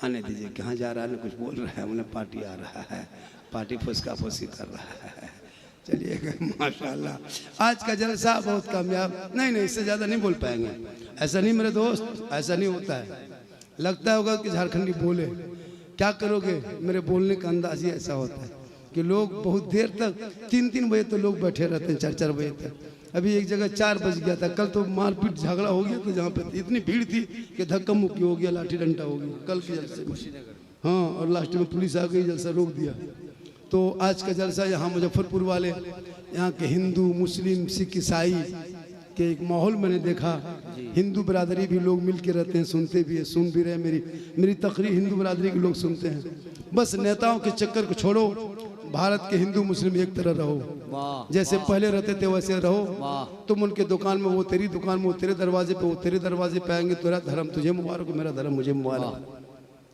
आने दीजिए, कहाँ जा रहा है? कुछ बोल रहा है, हमने पार्टी आ रहा है, पार्टी फुसका फुसी कर रहा है। चलिए माशाल्लाह, आज का जलसा बहुत कामयाब। नहीं नहीं, इससे ज़्यादा नहीं बोल पाएंगे। ऐसा नहीं मेरे दोस्त, ऐसा नहीं होता है। लगता होगा कि झारखंडी बोले, क्या करोगे? मेरे बोलने का अंदाज ही ऐसा होता है कि लोग बहुत देर तक 3-3 बजे तो लोग बैठे रहते हैं, 4-4 बजे तक। अभी एक जगह 4 बज गया था, कल तो मारपीट झगड़ा हो गया था जहाँ पे इतनी भीड़ थी कि धक्का मुक्की हो गया, लाठी डंडा हो गया कल के जलसे में। हाँ, और लास्ट में पुलिस आ गई, जलसा रोक दिया। तो आज का जलसा यहाँ मुजफ्फरपुर वाले, यहाँ के हिंदू, मुस्लिम, सिख, ईसाई के एक माहौल मैंने देखा। हिंदू बरादरी भी लोग मिल के रहते हैं, सुनते भी है, सुन भी रहे। मेरी तकरीर हिंदू बरादरी के लोग सुनते हैं। बस नेताओं के चक्कर को छोड़ो, भारत के हिंदू मुस्लिम एक तरह रहो, जैसे पहले रहते थे वैसे रहो। तुम उनके दुकान में, वो तेरी दुकान में, वो तेरे दरवाजे पे, वो तेरे दरवाजे पे आएंगे। तेरा धर्म तुझे मुबारक, मेरा धर्म मुझे मुबारक।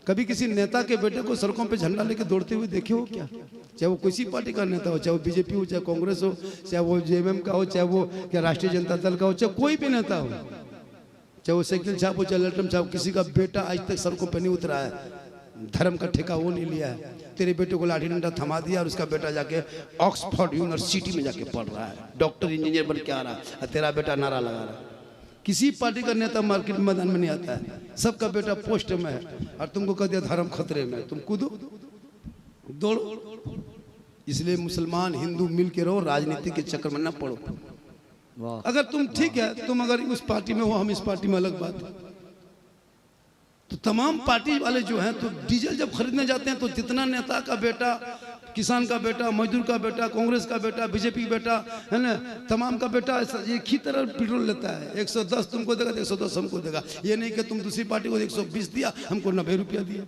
कभी किसी नेता के बेटे को सड़कों पे झंडा लेके दौड़ते हुए देखे हो क्या? चाहे वो किसी पार्टी का नेता हो, चाहे वो बीजेपी हो, चाहे कांग्रेस हो, चाहे वो जेएमएम का हो, चाहे वो क्या राष्ट्रीय जनता दल का हो, चाहे कोई भी नेता हो, चाहे वो साइकिल छाप हो, चाहे ललटम छाप, किसी का बेटा आज तक सड़कों पे नहीं उतरा है। धर्म का ठेका वो नहीं लिया है। तेरे बेटे को लाठी डंडा थमा दिया और उसका बेटा जाके ऑक्सफोर्ड यूनिवर्सिटी में जाके पढ़ रहा है, डॉक्टर इंजीनियर बन के आ रहा है, और तेरा बेटा नारा लगा रहा है। किसी पार्टी का नेता मार्केट मैदान में नहीं आता है, सबका बेटा पोस्ट में है। और तुमको कह दिया धर्म खतरे में, तुम कूदो, दौड़ो। इसलिए मुसलमान हिंदू मिल के रहो, राजनीति के चक्कर में न पड़ो। वाह अगर तुम ठीक है, तुम अगर उस पार्टी में हो, हम इस पार्टी में, अलग बात है। तो तमाम पार्टी वाले जो हैं, तो डीजल जब खरीदने जाते हैं तो जितना नेता का बेटा, किसान का बेटा, मजदूर का बेटा, कांग्रेस का बेटा, बीजेपी का बेटा, है ना, तमाम का बेटा एक ही तरह पेट्रोल लेता है। 110 तुमको देगा तो 110 हमको देगा। ये नहीं कि तुम दूसरी पार्टी को 120 दिया, हमको 90 रुपया दिया।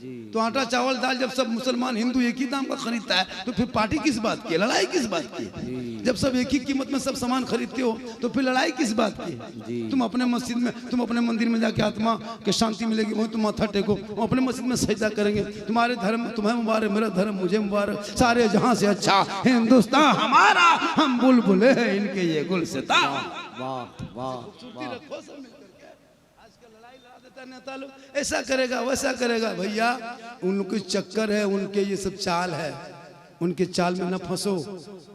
तो आटा चावल दाल जब सब मुसलमान हिंदू एक ही दाम का खरीदता है, तो फिर पार्टी किस बात की, लड़ाई किस बात की? जब सब एक ही कीमत में सब सामान खरीदते हो, तो फिर लड़ाई किस बात की? तुम अपने मस्जिद में, तुम अपने मंदिर में जाके आत्मा के शांति मिलेगी, वहीं तुम माथा टेको, वो अपने मस्जिद में सजदा करेंगे। तुम्हारे धर्म तुम्हें मुबारक, मेरा धर्म मुझे मुबारक, सारे जहां से अच्छा हिंदुस्तान हमारा, हम बुलबुले हैं इनके ये गुलसिता। वाह वाह नेता लोग ऐसा करेगा वैसा करेगा, भैया उनके चक्कर है, उनके ये सब चाल है, उनके चाल में न फंसो।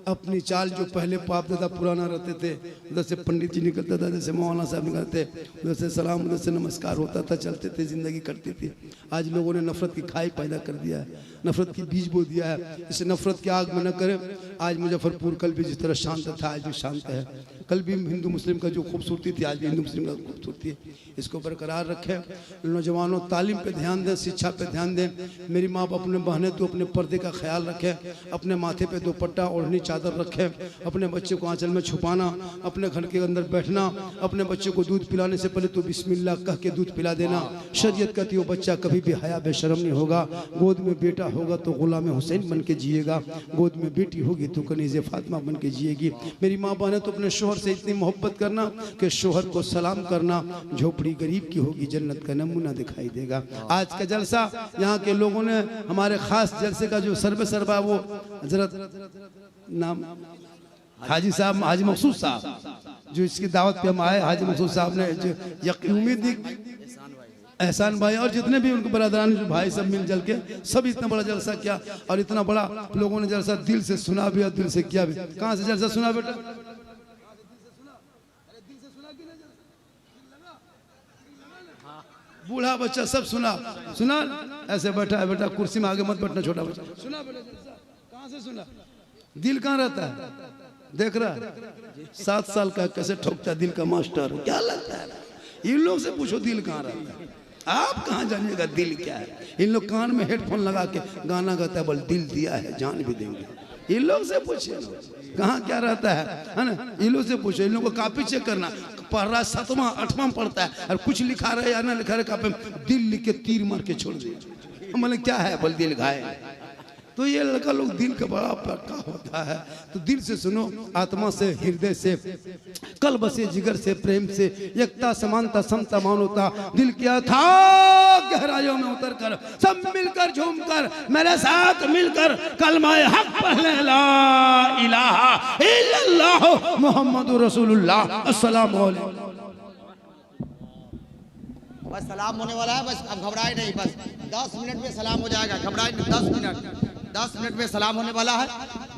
अपनी चाल जो पहले बाप दादा पुराना रहते थे, उधर से पंडित जी निकलता था, जैसे मौलाना साहब निकलते, उधर से सलाम, उधर से नमस्कार होता था, चलते थे, जिंदगी कटती थी। आज लोगों ने नफरत की खाई पैदा कर दिया है, नफरत की बीज बो दिया है। इसे नफरत की आग में न करें। आज मुजफ्फरपुर कल भी जिस तरह शांत था, आज भी शांत है। कल भी हिंदू मुस्लिम का जो खूबसूरती थी, आज भी हिंदू मुस्लिम का खूबसूरती है। इसको बरकरार रखें। नौजवानों तालीम पे ध्यान दें, शिक्षा पे ध्यान दें। मेरी माँ बाप अपने बहनें तो अपने पर्दे का ख्याल रखें, अपने माथे पे दुपट्टा ओढ़नी चादर रखें, अपने बच्चे को आंचल में छुपाना, अपने घर के अंदर बैठना, अपने बच्चे को दूध पिलाने से पहले तो बिस्मिल्लाह कह के दूध पिला देना। शरीयत कहती है वो बच्चा कभी भी हया बेशरम नहीं होगा। गोद में बेटा होगा तो गुलाम हुसैन बन के जिएगा, गोद में बेटी होगी तो कनीज़े फातिमा बन के जिएगी। मेरी माँ बहनें तो अपने शोहर से इतनी मोहब्बत करना कि शोहर को सलाम करना। झोपड़ी गरीब की होगी, जन्नत का नमूना दिखाई देगा। आज का जलसा यहाँ के लोगों ने, हमारे खास जलसे का जो सरबा वो हजरत नाम हाजी साहब, हाजी मकसूद साहब, जो इसकी दावत पे हम आए, हाजी मकसूद साहब ने जो उम्मीद दी, एहसान भाई और जितने भी उनके बरादरान जो भाई सब मिल जल के सब इतना बड़ा जलसा किया, और इतना बड़ा लोगों ने जलसा दिल से सुना भी और दिल से किया भी। कहाँ से जलसा सुना बेटा? बूढ़ा बच्चा सब सुना सुना। ऐसे बैठा है बेटा, कुर्सी में आगे मत बैठना, छोटा बच्चा सुना बेटा जलसा। कहाँ से सुना? दिल कहाँ रहता है? देख रहा है 7 साल का कैसे ठोकता है दिल का मास्टर। क्या लगता है? इन लोग से पूछो दिल कहाँ रहता है। आप कहाँ जानिएगा दिल क्या है? इन लोग कान में हेडफोन लगा के गाना गाता है, बोल दिल दिया है जान भी देंगे। इन लोग से पूछिए कहाँ क्या रहता है ना? इन लोग से पूछो। इन लोग को कॉपी चेक करना, पढ़ रहा 7वां 8वां पढ़ता है और कुछ लिखा रहे या ना लिखा रहे, कॉपी में दिल लिख के तीर मार के छोड़ दिया। मतलब क्या है? बोल दिल घायल। तो ये लड़का लोग दिल का बड़ा पक्का होता है। तो दिल से सुनो, आत्मा से, हृदय से, कल्ब से, जिगर से, प्रेम से, एकता, समानता, समता, मानवता। दिल क्या था गहराइयों में उतर कर सब मिलकर झूमकर मेरे साथ मिलकर कलमाए हक पढ़ ले, ला इलाहा इल्लल्लाह मुहम्मदुर रसूलुल्लाह। अस्सलामु अलैकुम। बस सलाम होने वाला है, बस अब घबराए नहीं, बस 10 मिनट में सलाम हो जाएगा। घबराए नहीं, 10 मिनट में सलाम होने वाला है।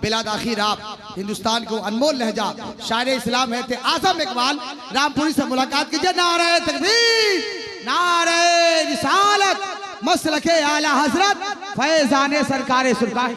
बिलाद आखिर आप हिंदुस्तान को अनमोल लहजा शायर इस्लाम है थे आजम इकबाल रामपुरी से मुलाकात कीजिए। नारे तकबीर, नारे रिसालत, मसलके आला हजरत, फैजाने सरकारे सुरकार।